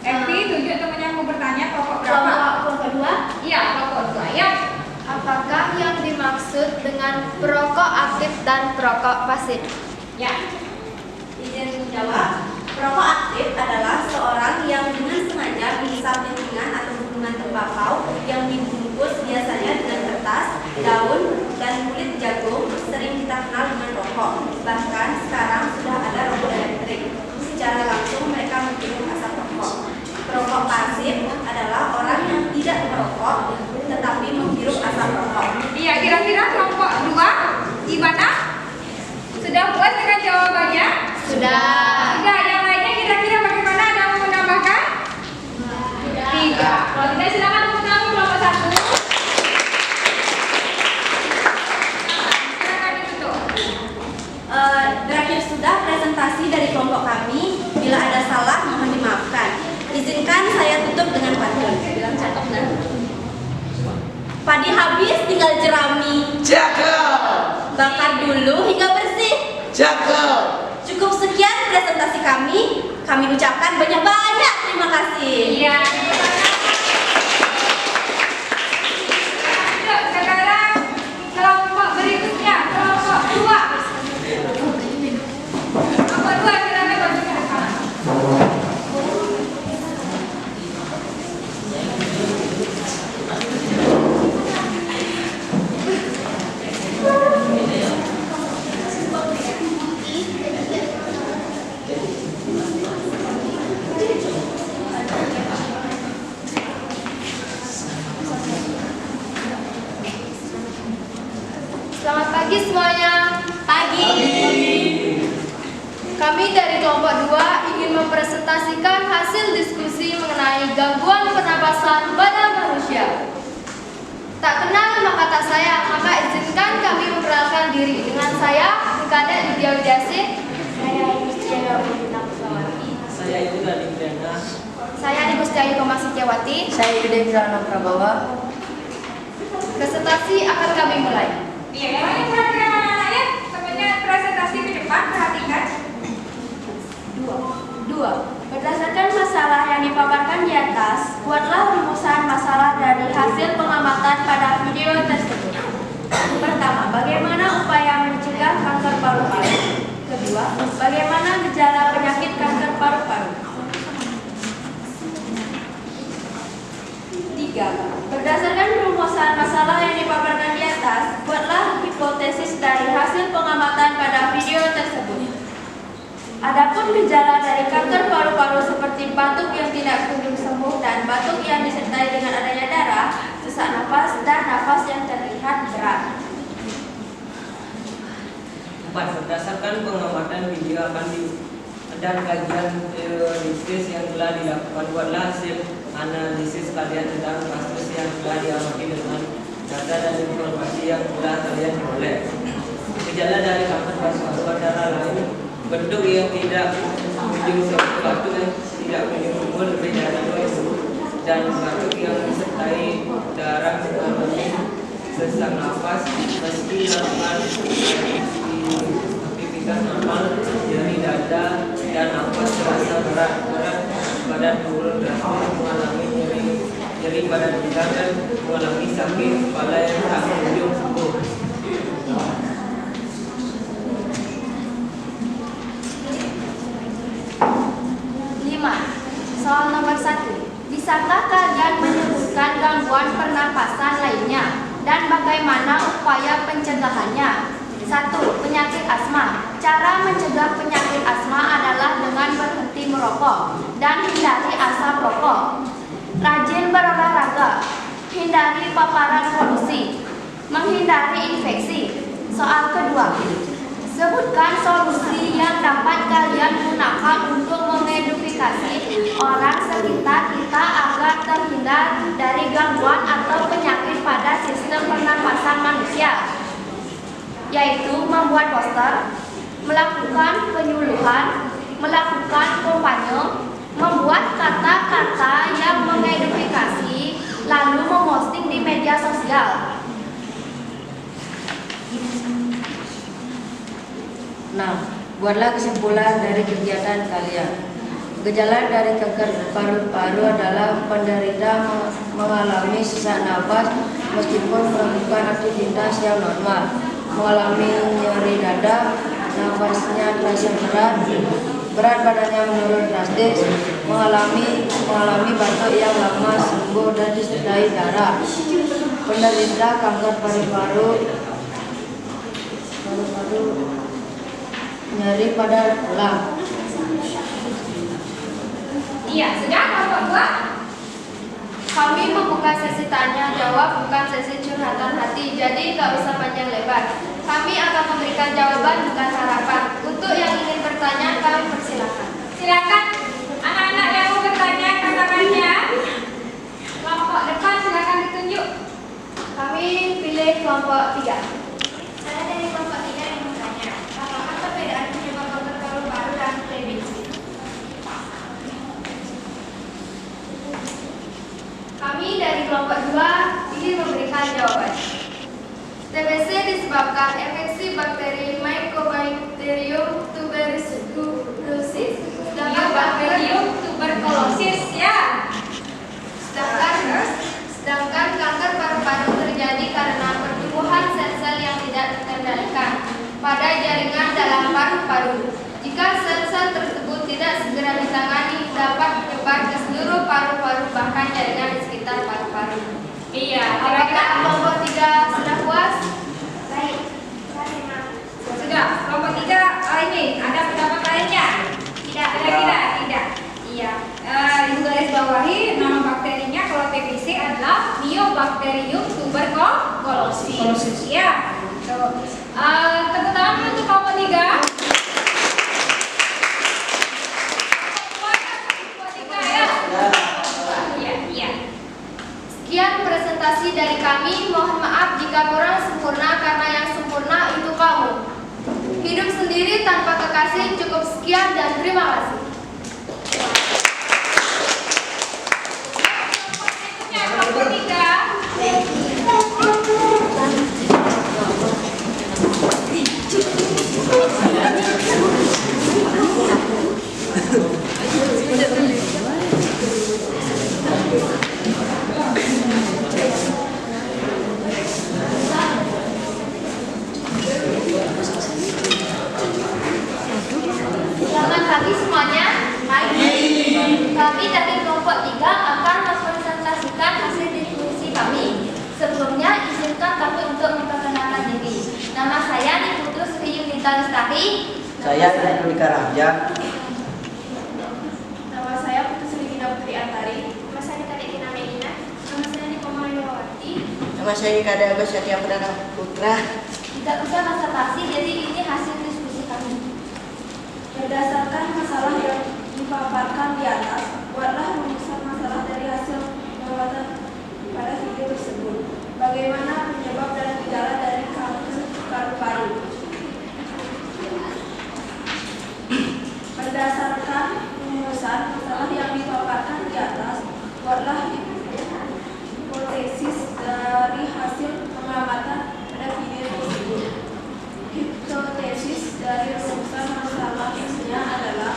Evi, tunjuk teman yang mau bertanya. Kelompok berapa? Kelompok 2. Iya, kelompok 2. Ya. Apakah yang dimaksud dengan perokok aktif dan perokok pasif? Ya. Izin menjawab. Perokok aktif adalah seorang yang dengan sengaja menghisap lentingan atau gunungan tembakau yang dibungkus biasanya dengan kertas, daun, dan kulit jagung, sering kita kenal dengan rokok. Bahkan sekarang sudah ada rokok elektrik. Secara langsung mereka menghirup asap rokok. Perokok pasif adalah orang yang tidak merokok tetapi menghirup asap rokok. Iya, kira-kira kelompok 2 gimana? Sudah puas dengan jawabannya? Sudah. Sudah, yang lainnya kira-kira bagaimana? Ada yang mau menambahkan? Tidak. Kalau tidak, silakan tepuk tangan kelompok 1. Silakan ditutup. Berakhir sudah presentasi dari kelompok kami. Bila ada salah, mohon dimaafkan. Izinkan saya tutup dengan pantun. Bilang cakep dan padi habis tinggal jerami. Cakep. Bakar dulu hingga bersih. Cakep. Cukup sekian presentasi kami. Kami ucapkan banyak-banyak terima kasih. Iya. Yuk, sekarang kelompok berikutnya, kelompok 2. Kelompok 2 silakan maju ke depan. Selamat pagi semuanya. Pagi. Kami dari kelompok 2 ingin mempresentasikan hasil diskusi mengenai gangguan pernapasan pada manusia. Tak kenal maka tak sayang, maka izinkan kami memperkenalkan diri. Dengan saya, Kadek Lydia Widiasih. Saya Istiara Udina Kusmawati. Saya juga Linda. Diana. Saya Ibu Setiayu Komang Setiawati. Saya Yuda Firana Prabawa. Presentasi akan kami mulai. Iya, namanya perhatikan anak-anak ya. Temannya presentasi ke depan, perhatikan. 2. Berdasarkan masalah yang dipaparkan di atas, buatlah rumusan masalah dari hasil pengamatan pada video tersebut. Pertama, bagaimana upaya mencegah kanker paru-paru? Kedua, bagaimana gejala penyakit kanker paru-paru? 3. Berdasarkan rumusan masalah yang dipaparkan di atas, buatlah hipotesis dari hasil pengamatan pada video tersebut. Adapun gejala dari kanker paru-paru seperti batuk yang tidak kunjung sembuh dan batuk yang disertai dengan adanya darah, sesak napas, dan napas yang terlihat berat. 4. Berdasarkan pengamatan video dan kajian teoritis yang telah dilakukan, buatlah hasil analisis kalian tentang kasus yang telah diamati dengan data dan informasi yang telah kalian peroleh. Gejala dari kanker paru-paru antara lain bentuk yang tidak kunjung sembuh, batuk yang tidak kunjung sembuh lebih dari 2 minggu, dan batuk yang disertai darah mengalami sesak napas meski melakukan aktivitas normal, nyeri dada dan napas terasa berat badan turun drastis, mengalami nyeri badan pinggang dan mengalami sakit kepala yang tak kunjung sembuh. 5. Soal nomor 1. Bisakah kalian menyebutkan gangguan pernapasan lainnya dan bagaimana upaya pencegahannya? 1. Penyakit asma. Cara mencegah penyakit asma adalah dengan berhenti merokok dan hindari asap rokok. Rajin berolahraga. Hindari paparan polusi. Menghindari infeksi. Soal kedua. Sebutkan solusi yang dapat kalian gunakan untuk mengedukasi orang sekitar kita agar terhindar dari gangguan atau penyakit pada sistem pernapasan manusia, yaitu membuat poster, melakukan penyuluhan, melakukan kampanye, membuat kata-kata yang mengedukasi, lalu memposting di media sosial. 6. Buatlah kesimpulan dari kegiatan kalian. Gejala dari kanker paru-paru adalah penderita mengalami sesak napas meskipun melakukan aktivitas yang normal, mengalami nyeri dada, nafasnya terasa berat badannya menurun drastis, mengalami batuk yang lama sembuh dan disertai darah. Penderita kanker paru-paru nyeri pada tulang. Iya, sudah kelompok 2. Kami membuka sesi tanya jawab, bukan sesi curhatan hati, jadi nggak usah panjang lebar. Kami akan memberikan jawaban, bukan harapan. Untuk yang ingin bertanya, kami persilakan. Silakan anak-anak yang mau bertanya katakannya. Kelompok depan silakan ditunjuk. Kami pilih kelompok 3. Saya dari kelompok 3 yang bertanya. Apakah perbedaan penyebab kanker paru-paru dan TBC? Kami dari kelompok 2 ingin memberikan jawaban. TBC disebabkan infeksi bakteri Mycobacterium tuberculosis, Mycobacterium tuberculosis ya. Sedangkan kanker paru-paru terjadi karena pertumbuhan sel-sel yang tidak terkendalikan pada jaringan dalam paru-paru. Jika sel-sel tersebut tidak segera ditangani, dapat menyebar ke seluruh paru-paru bahkan jaringan di sekitar paru-paru. Iya, Apakah kelompok 3 sudah puas? Baik. Sudah, kelompok 3 ini ada pendapat lainnya? Tidak. Tidak. Iya. Ibu garis bawahi nama bakterinya kalau TBC adalah Mycobacterium tuberculosis. Iya. Tepuk tangan untuk kelompok 3. Sekian presentasi dari kami. Mohon maaf jika kurang sempurna karena yang sempurna itu kamu. Hidup sendiri tanpa kekasih. Cukup sekian dan terima kasih. Kenalari. Saya Indra Raja. Nama saya Putus Regina Putri Antari. Nama saya Kadek Tina Melina. Nama saya Nikoma Yowati. Nama saya Kadek Agus Satya Pradana Putra. Tidak usah basa-basi, jadi ini hasil diskusi kami. Berdasarkan masalah yang dipaparkan di atas, buatlah rumusan masalah dari hasil pengamatan pada video tersebut. Bagaimana penyebab dan gejala dari kanker paru-paru? Berdasarkan rumusan masalah yang dipaparkan di atas, buatlah hipotesis dari hasil pengamatan pada video tersebut. Hipotesis dari rumusan masalahnya adalah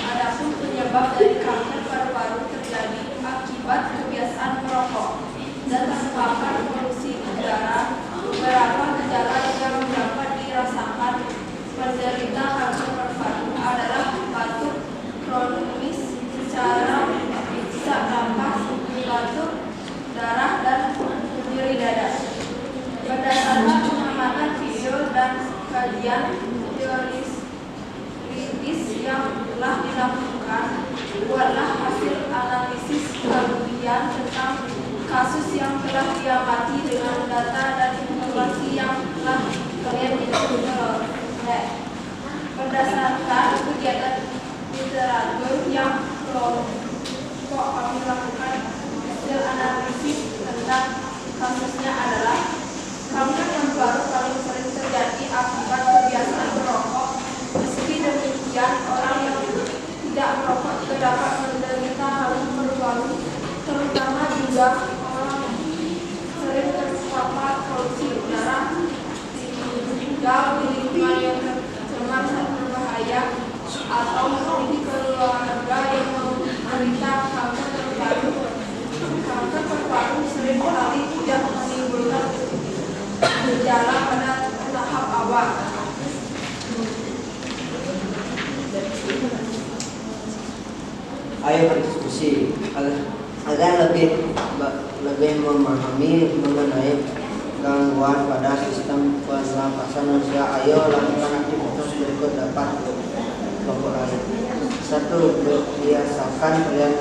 adapun penyebab dari kanker paru-paru terjadi akibat kebiasaan merokok dan terpapar polusi udara. Beberapa gejala yang dapat dirasakan penderita kanker paru-paru adalah batuk kronis secara sesak napas, batuk, darah, dan nyeri dada. Berdasarkan pengamatan video dan kajian teoris yang telah dilakukan, buatlah hasil analisis kemudian tentang kasus yang telah diamati dengan data dan informasi yang telah kalian peroleh. Berdasarkan kegiatan literatur yang kelompok kami lakukan, hasil analisis tentang kasusnya adalah kanker paru-paru paling sering terjadi akibat kebiasaan merokok. Meski demikian, orang yang tidak merokok juga dapat menderita kanker paru-paru, terutama juga orang sering terpapar polusi udara, tinggal di lingkungan yang tercemar dan berbahaya, atau memiliki keluarga yang menderita kanker paru-paru. Kanker paru-paru seringkali tidak menimbulkan gejala pada tahap awal. Ayo berdiskusi agar lebih memahami mengenai gangguan pada sistem pernapasan manusia. Ayo lakukan aktivitas berikut dapat kelompok lain. 1. Biasakan kalian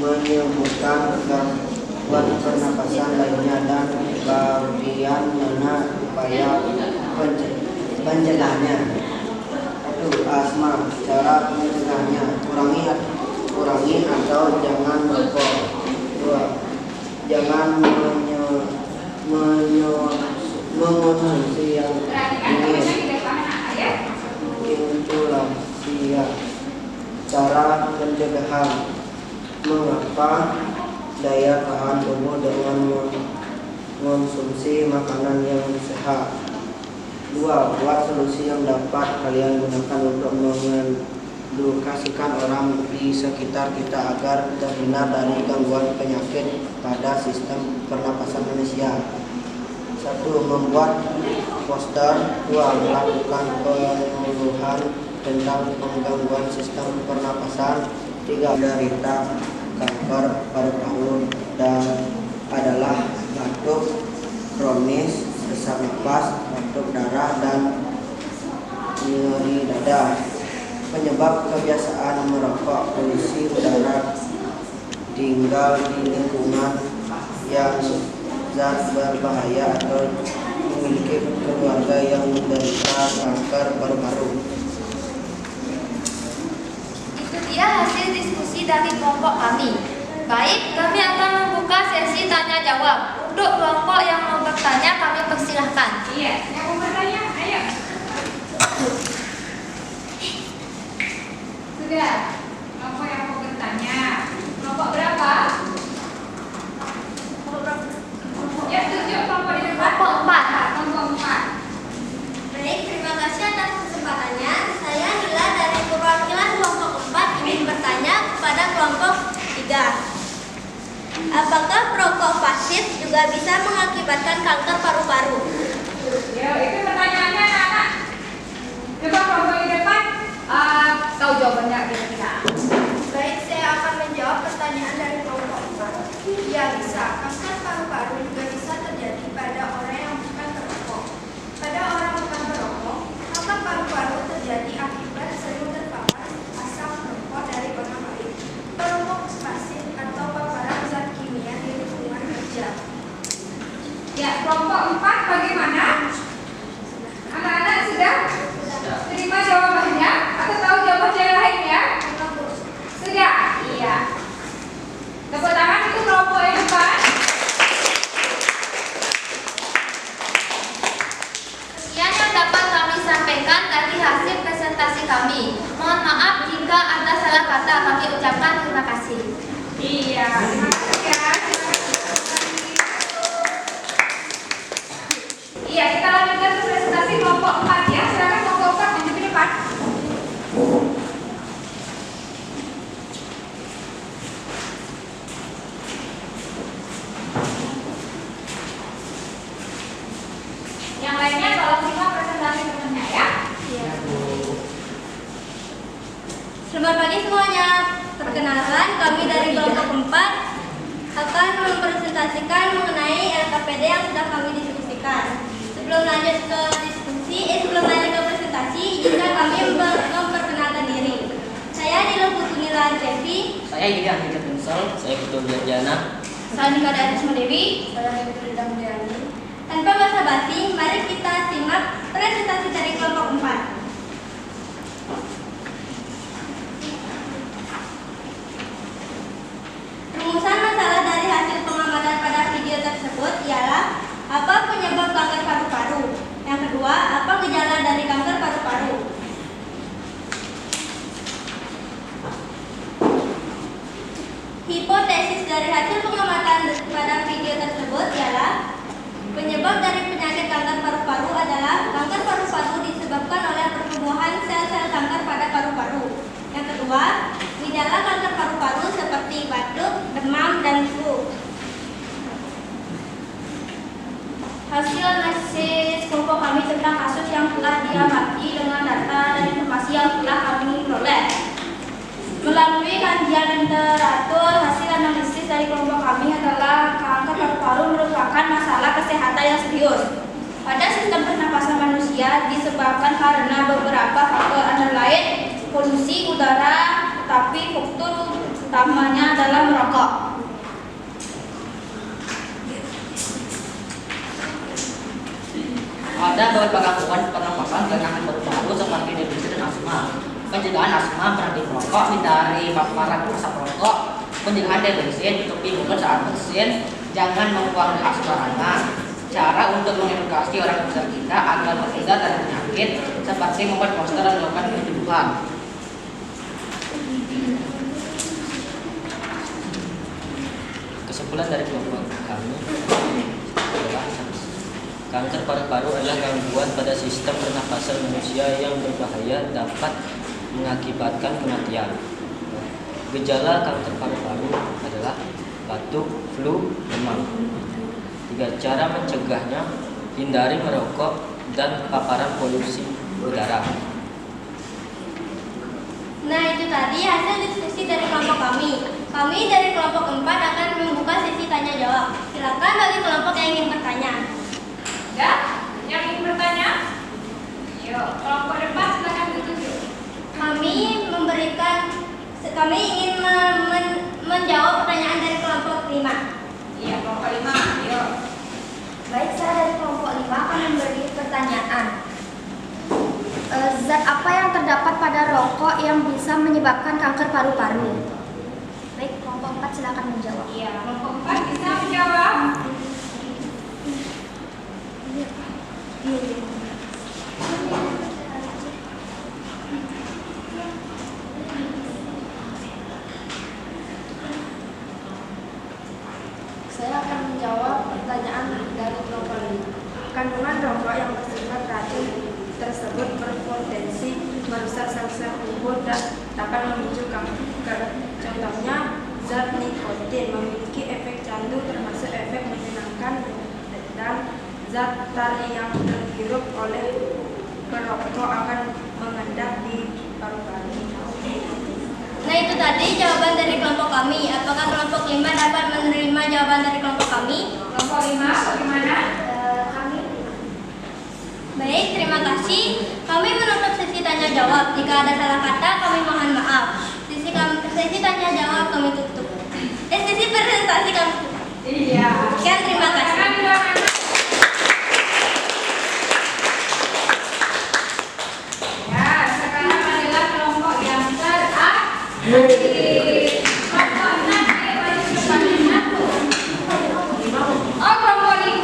menyebutkan gangguan pernapasan lainnya dan bagian mana upaya pencegahannya. 1. Asma. Cara mencegahnya: kurangi atau jangan merokok. 2. Jangan mengonsumsi yang dingin. Insulasi. Cara pencegahan: mengapa daya tahan tubuh dengan mengonsumsi makanan yang sehat. 2. Buat solusi yang dapat kalian gunakan untuk mengedukasikan orang di sekitar kita agar terhindar dari gangguan penyakit pada sistem pernapasan manusia. 1. Membuat poster. 2. Melakukan penyuluhan tentang penggangguan sistem pernapasan. 3. Menderita kanker paru-paru dan adalah batuk kronis, sesak napas, batuk darah, dan nyeri dada. Penyebab kebiasaan merokok: polusi udara, tinggal di lingkungan yang zat berbahaya, atau memiliki keluarga yang menderita kanker paru-paru. Itu dia hasil diskusi dari kelompok kami. Baik, kami akan membuka sesi tanya jawab. Untuk kelompok yang mau bertanya, kami persilahkan. Iya, yang mau bertanya, ayo. Sudah, kelompok yang mau bertanya. Kelompok berapa? Ya, tunjuk kelompok di depan. Kelompok 4. Kelompok 4. Baik, terima kasih atas kesempatannya. Saya Nila dari perwakilan kelompok 4 ingin bertanya kepada kelompok 3. Apakah perokok pasif juga bisa mengakibatkan kanker paru-paru? Ya, itu pertanyaannya anak-anak. Coba kelompok di depan, tahu jawabannya kira-kira. Baik, saya akan menjawab pertanyaan dari kelompok 4. Ya, bisa. Kanker paru-paru juga bisa terjadi pada orang yang bukan perokok. Pada orang bukan perokok, kanker paru-paru Sekian, terima kasih. Iya, terima kasih ya. Iya, kita lanjutkan ke presentasi kelompok 4 ya. Silakan kelompok 4 maju ke depan. Yang lainnya tolong simak presentasi temannya ya. Selamat pagi semuanya. Perkenalkan, kami dari kelompok 4 akan mempresentasikan mengenai LKPD yang sudah kami diskusikan. Sebelum lanjut ke presentasi, izinkan kami memperkenalkan diri. Saya Nilo Putunila Devi. Saya Yudi Andika Tensel. Saya Ketua Jana. Saya Nika Darisma Dewi. Saya Dewi Damudiyani. Tanpa basa-basi, mari kita simak presentasi dari kelompok 4. Rumusan masalah dari hasil pengamatan pada video tersebut ialah apa penyebab kanker paru-paru. Yang kedua, apa gejala dari kanker paru-paru. Hipotesis dari hasil pengamatan pada video tersebut ialah penyebab dari penyakit kanker paru-paru adalah kanker paru-paru disebabkan oleh pertumbuhan sel-sel kanker pada paru-paru. Yang kedua, gejala kanker paru-paru seperti batuk, demam, dan flu. Hasil analisis kelompok kami tentang kasus yang telah diamati dengan data dan informasi yang telah kami peroleh. Melalui kajian literatur, hasil analisis dari kelompok kami adalah kanker paru-paru merupakan masalah kesehatan yang serius pada sistem pernapasan manusia disebabkan karena beberapa faktor antara lain polusi udara, tetapi faktor utamanya adalah merokok. Ada beberapa gangguan pernapasan dan kanker paru-paru seperti depresi dan asma. Pencegahan asma berarti merokok, hindari paparan asap rokok. Pencegahan depresi, tutupi mulut saat bersin, jangan membuang gas sembarangan. Cara untuk mengedukasi orang besar kita agar terhindar dari penyakit seperti membuat poster dan melakukan penyembuhan. Kesimpulan dari kelompok kami adalah kanker paru-paru adalah gangguan pada sistem pernapasan manusia yang berbahaya dapat mengakibatkan kematian. Gejala kanker paru-paru adalah batuk, flu, demam. 3 cara mencegahnya: hindari merokok dan paparan polusi udara. Nah, itu tadi hasil diskusi dari kelompok kami. Kami dari kelompok 4 akan membuka sesi tanya jawab. Silakan bagi kelompok yang ingin bertanya. Ya, yang ingin bertanya? Yuk, kelompok depan silakan ditunjuk. Kami ingin menjawab pertanyaan dari kelompok 5. Iya, kelompok 5. Yuk. Baik, saya dari kelompok 5 akan memberi pertanyaan. Zat apa yang terdapat pada rokok yang bisa menyebabkan kanker paru-paru? Baik, kelompok 4 silakan menjawab. Iya, kelompok 4 bisa menjawab. Saya akan menjawab pertanyaan dari kelompok 5. Kandungan rokok yang bersifat racun tersebut berpotensi merusak sel-sel tubuh dan dapat memicu kanker. Contohnya, zat nikotin memiliki efek candu termasuk efek menyenangkan dan zat tar yang terhirup oleh perokok akan mengendap di paru-paru. Nah, itu tadi jawaban dari kelompok kami. Apakah kelompok 5 dapat menerima jawaban dari kelompok kami? Kelompok 5 bagaimana? Kami. Baik, terima kasih. Kami menutup sesi tanya jawab. Jika ada salah kata, kami mohon maaf. Sesi tanya jawab kami tutup. Sesi presentasi kami tutup. Iya. Sekian, terima kasih. Ya, sekarang adalah kelompok yang terakhir. Kelompok 6, ayo maju ke depan. Oh, kelompok 5.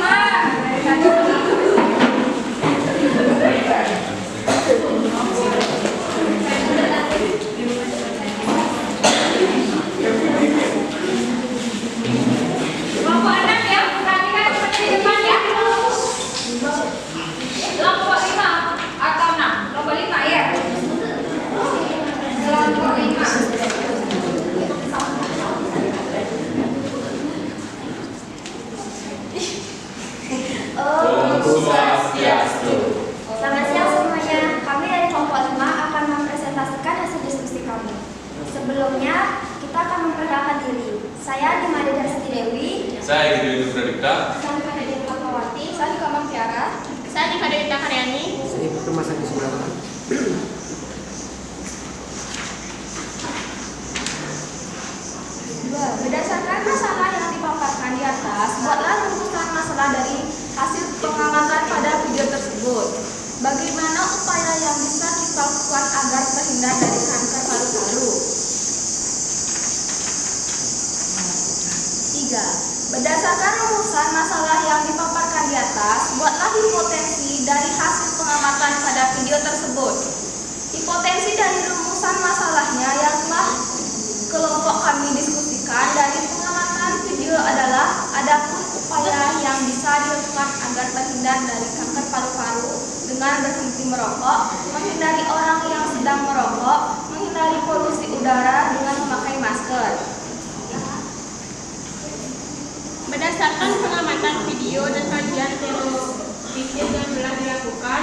Saya Dimade Darsti Dewi. Saya Gede Pradipta. Saya Kadek Lakawati. Saya Kamang Tiara. Saya Kadek Karyani. Saya Putu Masaki Subrahman. Berdasarkan masalah yang dipaparkan di atas, buatlah rumusan masalah dari hasil pengamatan pada video tersebut. Bagaimana upaya yang bisa kita lakukan agar terhindar dari kanker paru-paru? 3. Berdasarkan rumusan masalah yang dipaparkan di atas, buatlah hipotensi dari hasil pengamatan pada video tersebut. Hipotensi dari rumusan masalahnya yang telah kelompok kami diskusikan dari pengamatan video adalah adapun upaya yang bisa dilakukan agar terhindar dari kanker paru-paru dengan berhenti merokok, menghindari orang yang sedang merokok, menghindari polusi udara dengan memakai masker. Berdasarkan pengamatan video dan kajian teoritis yang telah dilakukan,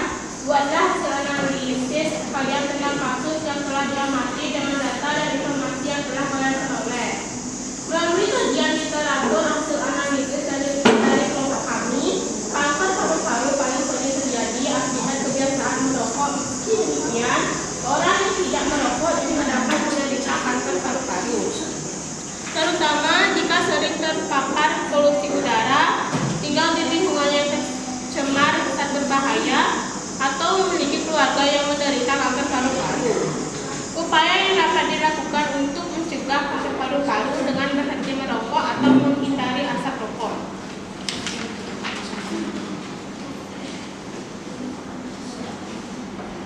buatlah hasil analisis kalian tentang kasus yang telah diamati dengan data dan informasi yang telah kalian peroleh. Melalui kajian literatur hasil analisis dari kelompok kami, kanker paru-paru paling sering terjadi akibat kebiasaan merokok. Meski demikian, orang yang tidak merokok juga dapat menderita kanker paru-paru, terutama jika sering terpapar polusi udara, tinggal di lingkungan yang tercemar zat berbahaya, atau memiliki keluarga yang menderita kanker paru-paru. Upaya yang dapat dilakukan untuk mencegah kanker paru-paru dengan berhenti merokok atau menghindari asap rokok.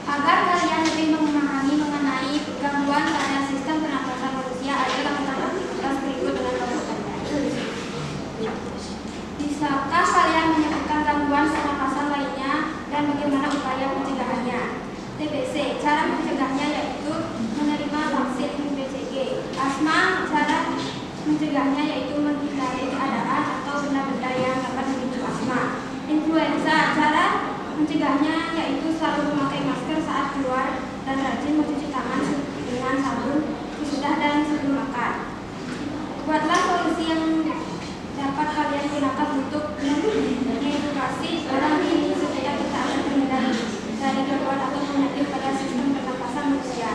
Agar kalian lebih memahami mengenai gangguan pada sistem pernapasan manusia, ada aktivitas berikut dengan kelompok. Bisakah kalian menyebutkan gangguan pernapasan lainnya dan bagaimana upaya pencegahannya? TBC, cara mencegahnya yaitu menerima vaksin BCG. Asma, cara mencegahnya yaitu menghindari keadaan atau benda-benda yang dapat memicu asma. Influenza, cara mencegahnya yaitu selalu memakai masker saat keluar dan rajin mencuci tangan dengan sabun sesudah dan sebelum makan. Buatlah solusi yang dapat kalian gunakan untuk mengedukasi orang ini supaya kita akan terhindar dari gangguan atau penyakit pada sistem pernapasan manusia.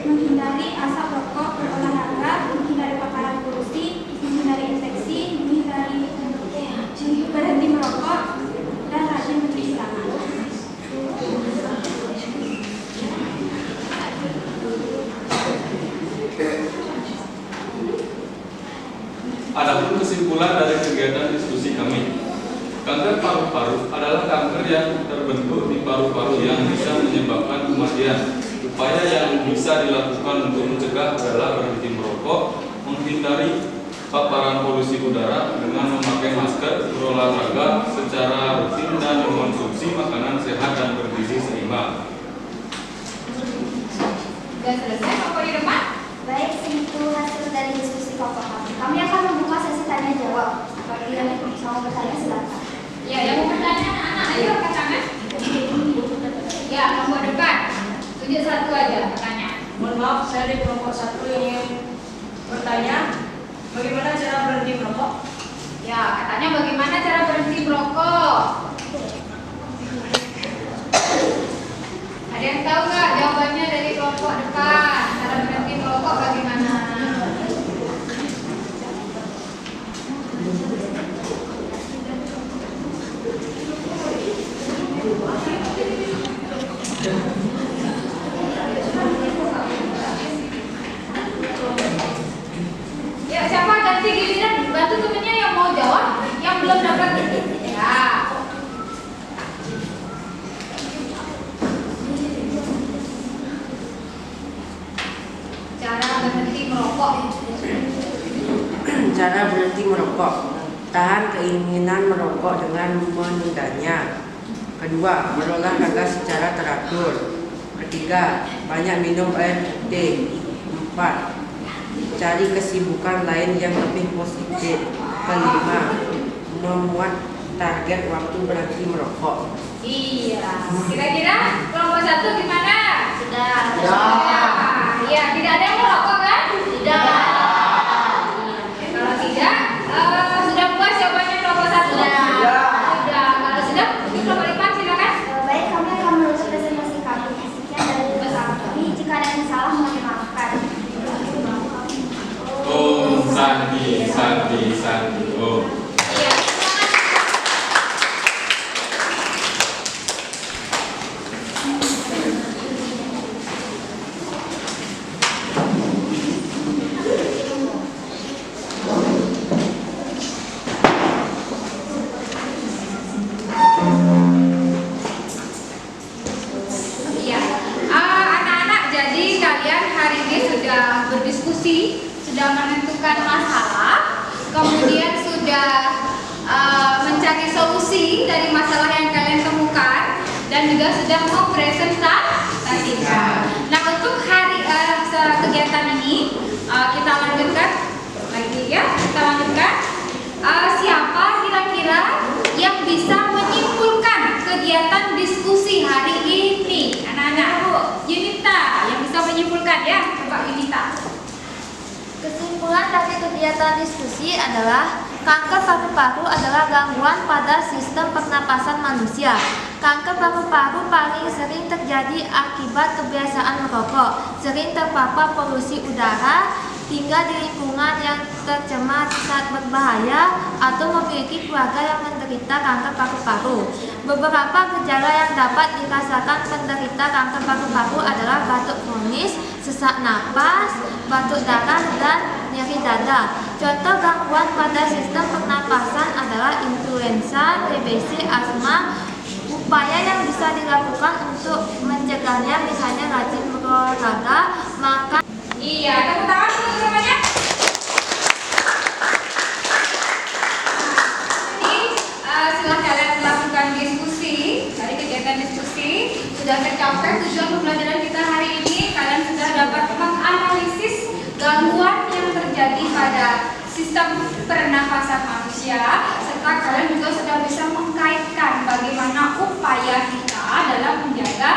Menghindari asap rokok, berolahraga, menghindari paparan polusi, menghindari infeksi, menghindari berhenti merokok, dan rajin mencuci tangan. Adapun kesimpulan dari kegiatan diskusi kami, kanker paru-paru adalah kanker yang terbentuk di paru-paru yang bisa menyebabkan kematian. Upaya yang bisa dilakukan untuk mencegah adalah berhenti merokok, menghindari paparan polusi udara dengan memakai masker, berolahraga secara rutin dan mengonsumsi makanan sehat dan bergizi seimbang. Sudah selesai Bapak di depan? Baik, segitu hasil dari diskusi kelompok kami. Kami akan membuka sesi tanya jawab. Bagi yang mau bertanya silakan. Ya, yang mau bertanya anak-anak, ayo angkat tangan. Ya, kelompok depan. Tunjuk satu aja bertanya. Mohon maaf, saya di kelompok 1 ingin bertanya, bagaimana cara berhenti merokok? Ya, katanya bagaimana cara berhenti merokok? Ada yang tahu nggak jawabannya dari kelompok depan? Cara berhenti merokok bagaimana? Ya, siapa ganti giliran? Bantu temennya yang mau jawab, yang belum dapat. Ya. Cara berhenti merokok. Cara berhenti merokok. Tahan keinginan merokok dengan menundanya. Kedua, berolahraga secara teratur. Ketiga, banyak minum air putih. 4. Cari kesibukan lain yang lebih positif. Kelima, memuat target waktu berhenti merokok. Iya. Kira-kira kelompok 1 gimana? Sudah. Iya, tidak ada yang merokok kan? Tidak. Kalau tidak Sandi, Sandi, Sandi. Oh. Iya, anak-anak, jadi kalian hari ini sudah berdiskusi, sudah menentukan masalah, kemudian sudah mencari solusi dari masalah yang kalian temukan, dan juga sudah mempresentasikan. Nah, untuk hari kegiatan ini kita lanjutkan lagi ya, kita lanjutkan. Siapa kira-kira yang bisa menyimpulkan kegiatan diskusi hari ini? Anak-anak, Yunita yang bisa menyimpulkan ya, coba Yunita. Kesimpulan dari kegiatan diskusi adalah kanker paru-paru adalah gangguan pada sistem pernapasan manusia. Kanker paru-paru paling sering terjadi akibat kebiasaan merokok, sering terpapar polusi udara, tinggal di lingkungan yang tercemar zat berbahaya, atau memiliki keluarga yang menderita kanker paru-paru. Beberapa gejala yang dapat dirasakan penderita kanker paru-paru adalah batuk kronis, sesak napas, batuk darah, dan nyeri dada. Contoh gangguan pada sistem pernapasan adalah influenza, TBC, asma. Upaya yang bisa dilakukan untuk mencegahnya misalnya rajin berolahraga, makan. Iya, tepuk tangan dulu semuanya. Jadi setelah kalian melakukan diskusi, dari kegiatan diskusi sudah tercapai tujuan pembelajaran kita hari ini. Kalian sudah dapat menganalisis gangguan yang terjadi pada sistem pernafasan manusia, serta kalian juga sudah bisa mengkaitkan bagaimana upaya kita dalam menjaga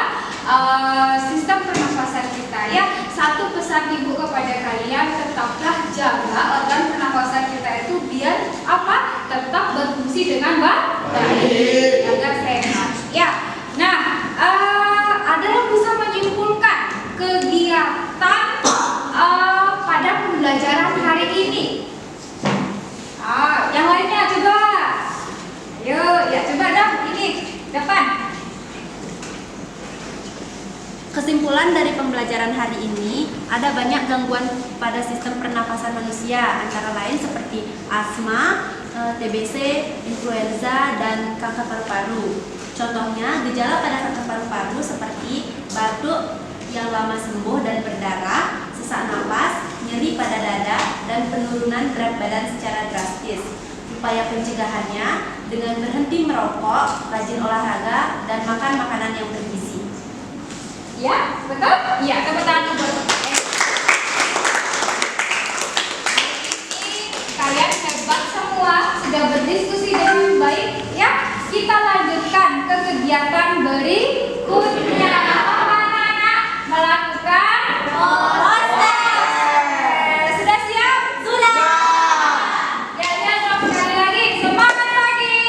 sistem pernafasan kita ya. Satu pesan ibu kepada kalian, tetaplah jaga organ pernafasan kita itu biar apa? Tetap berfungsi dengan baik, agar sehat ya. Nah, ada yang bisa menyimpulkan kegiatan pada pembelajaran hari ini? Yang lainnya coba. Ayo, ya coba dong, ini depan. Kesimpulan dari pembelajaran hari ini, ada banyak gangguan pada sistem pernafasan manusia, antara lain seperti asma, TBC, influenza, dan kanker paru-paru. Contohnya, gejala pada kanker paru-paru seperti batuk yang lama sembuh dan berdarah, sesak napas, nyeri pada dada, dan penurunan berat badan secara drastis. Upaya pencegahannya dengan berhenti merokok, rajin olahraga, dan makan makanan yang bergizi. Ya, betul? Iya, tepuk tangan buat ini kalian hebat semua, sudah berdiskusi dengan baik ya. Kita lanjutkan ke kegiatan berikutnya. Apa anak-anak? Melakukan proses. Sudah siap? Sudah. Ya, dong sekali lagi. Semangat pagi.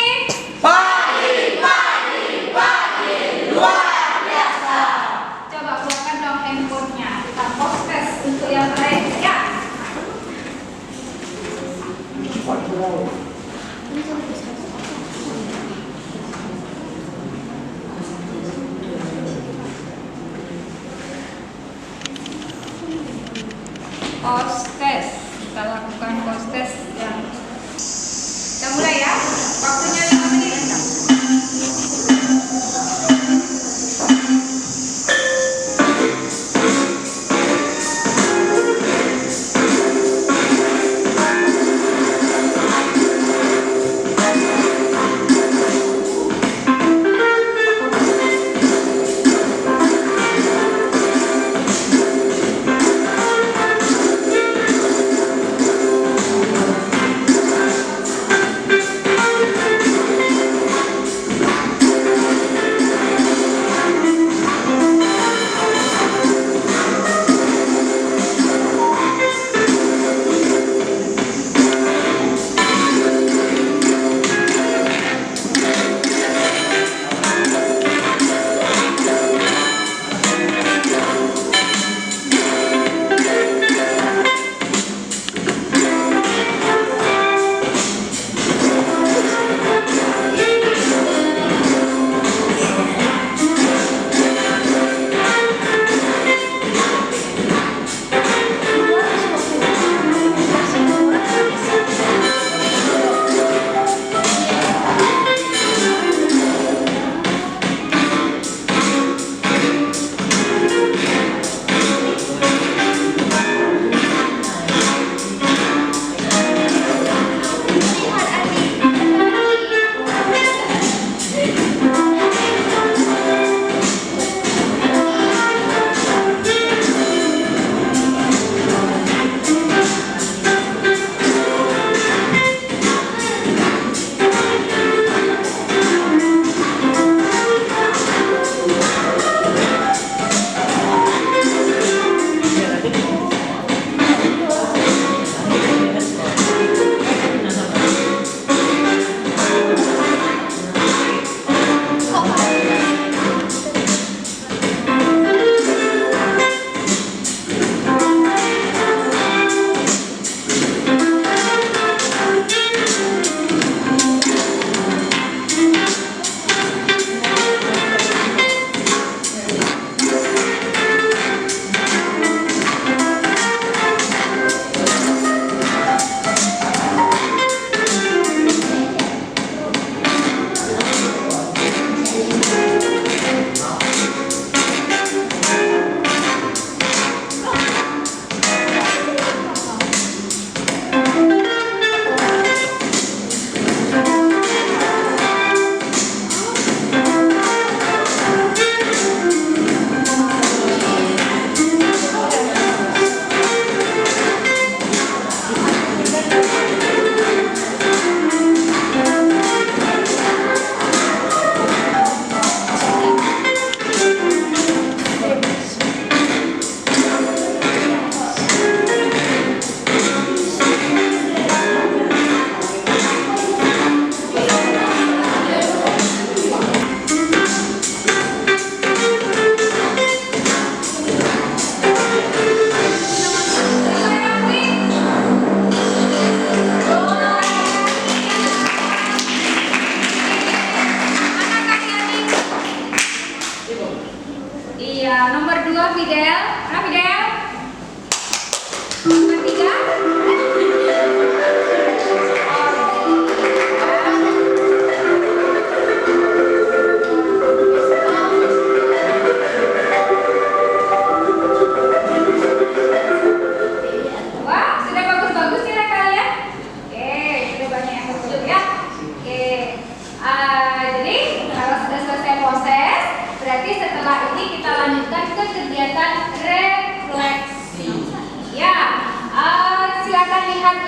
Pagi, pagi, pagi, luar biasa. Coba keluarkan dong handphonenya. Kita proses untuk yang lain ya. Post-test, kita lakukan post-test yang kita mulai ya, waktunya 5 menit.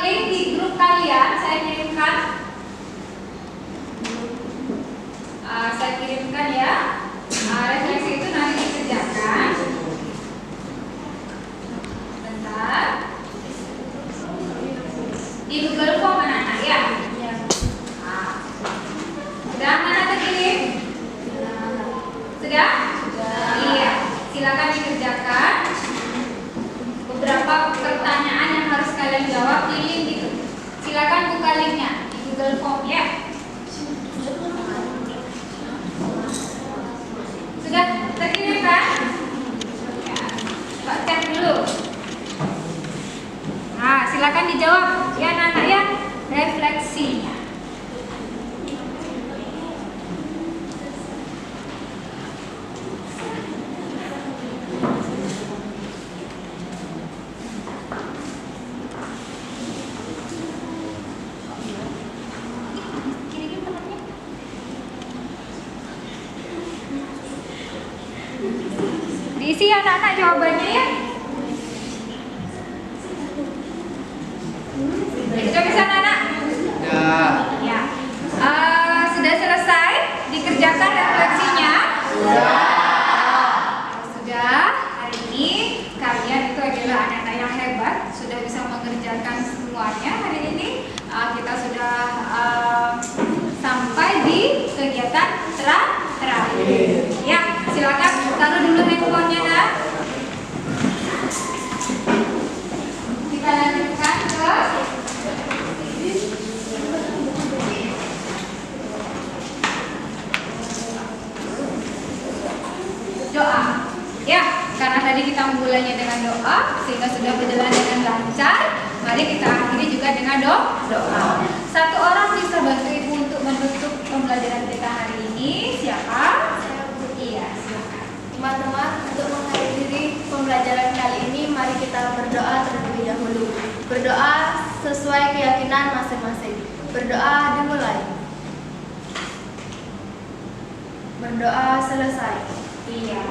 link di grup kalian, saya kirimkan. Saya kirimkan ya. Refleksi itu nanti dikerjakan. Bentar. Di Google Form anak-anak ya. Sudah anak-anak terkirim? Sudah? Iya. Silakan dikerjakan. Beberapa pertanyaan yang harus kalian jawab di link itu. Silakan buka linknya di Google Form ya. Sudah terkirim kan? Ya. Pak cek dulu. Nah, silakan dijawab ya anak-anak ya. Refleksinya. Diisi anak-anak jawabannya ya. Sudah bisa anak-anak? Ya. Sudah selesai dikerjakan refleksinya? Sudah. Hari ini kalian itu adalah anak-anak yang hebat, sudah bisa mengerjakan semuanya. Hari ini kita sudah sampai di kegiatan terakhir. Ya, silakan taruh dulu handphonenya nak. Kita lanjutkan ke doa. Ya, karena tadi kita memulainya dengan doa sehingga sudah berjalan dengan lancar. Mari kita akhiri juga dengan doa. Satu orang bisa bantu ibu untuk menutup pembelajaran kita hari ini. Siapa? Iya, silakan. Teman-teman, untuk menghadiri pembelajaran kali ini, mari kita berdoa terlebih dahulu. Berdoa sesuai keyakinan masing-masing. Berdoa dimulai. Berdoa selesai. Iya.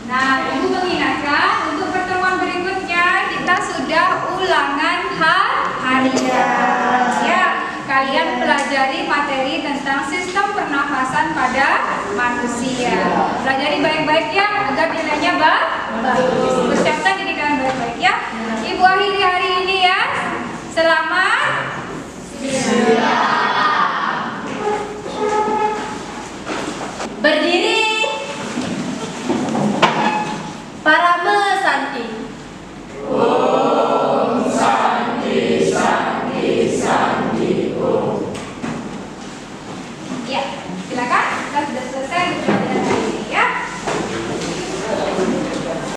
Nah, ibu mengingatkan untuk pertemuan berikutnya kita sudah ulangan harian. Ya, kalian pelajari materi tentang sistem pernafasan pada manusia. Pelajari baik-baik ya agar nilainya bagus. Persiapkan diri kalian baik-baik ya. Ibu akhiri hari ini ya. Selamat Berdiri. Parame Santi. Om Santi Santi Santi Om. ya.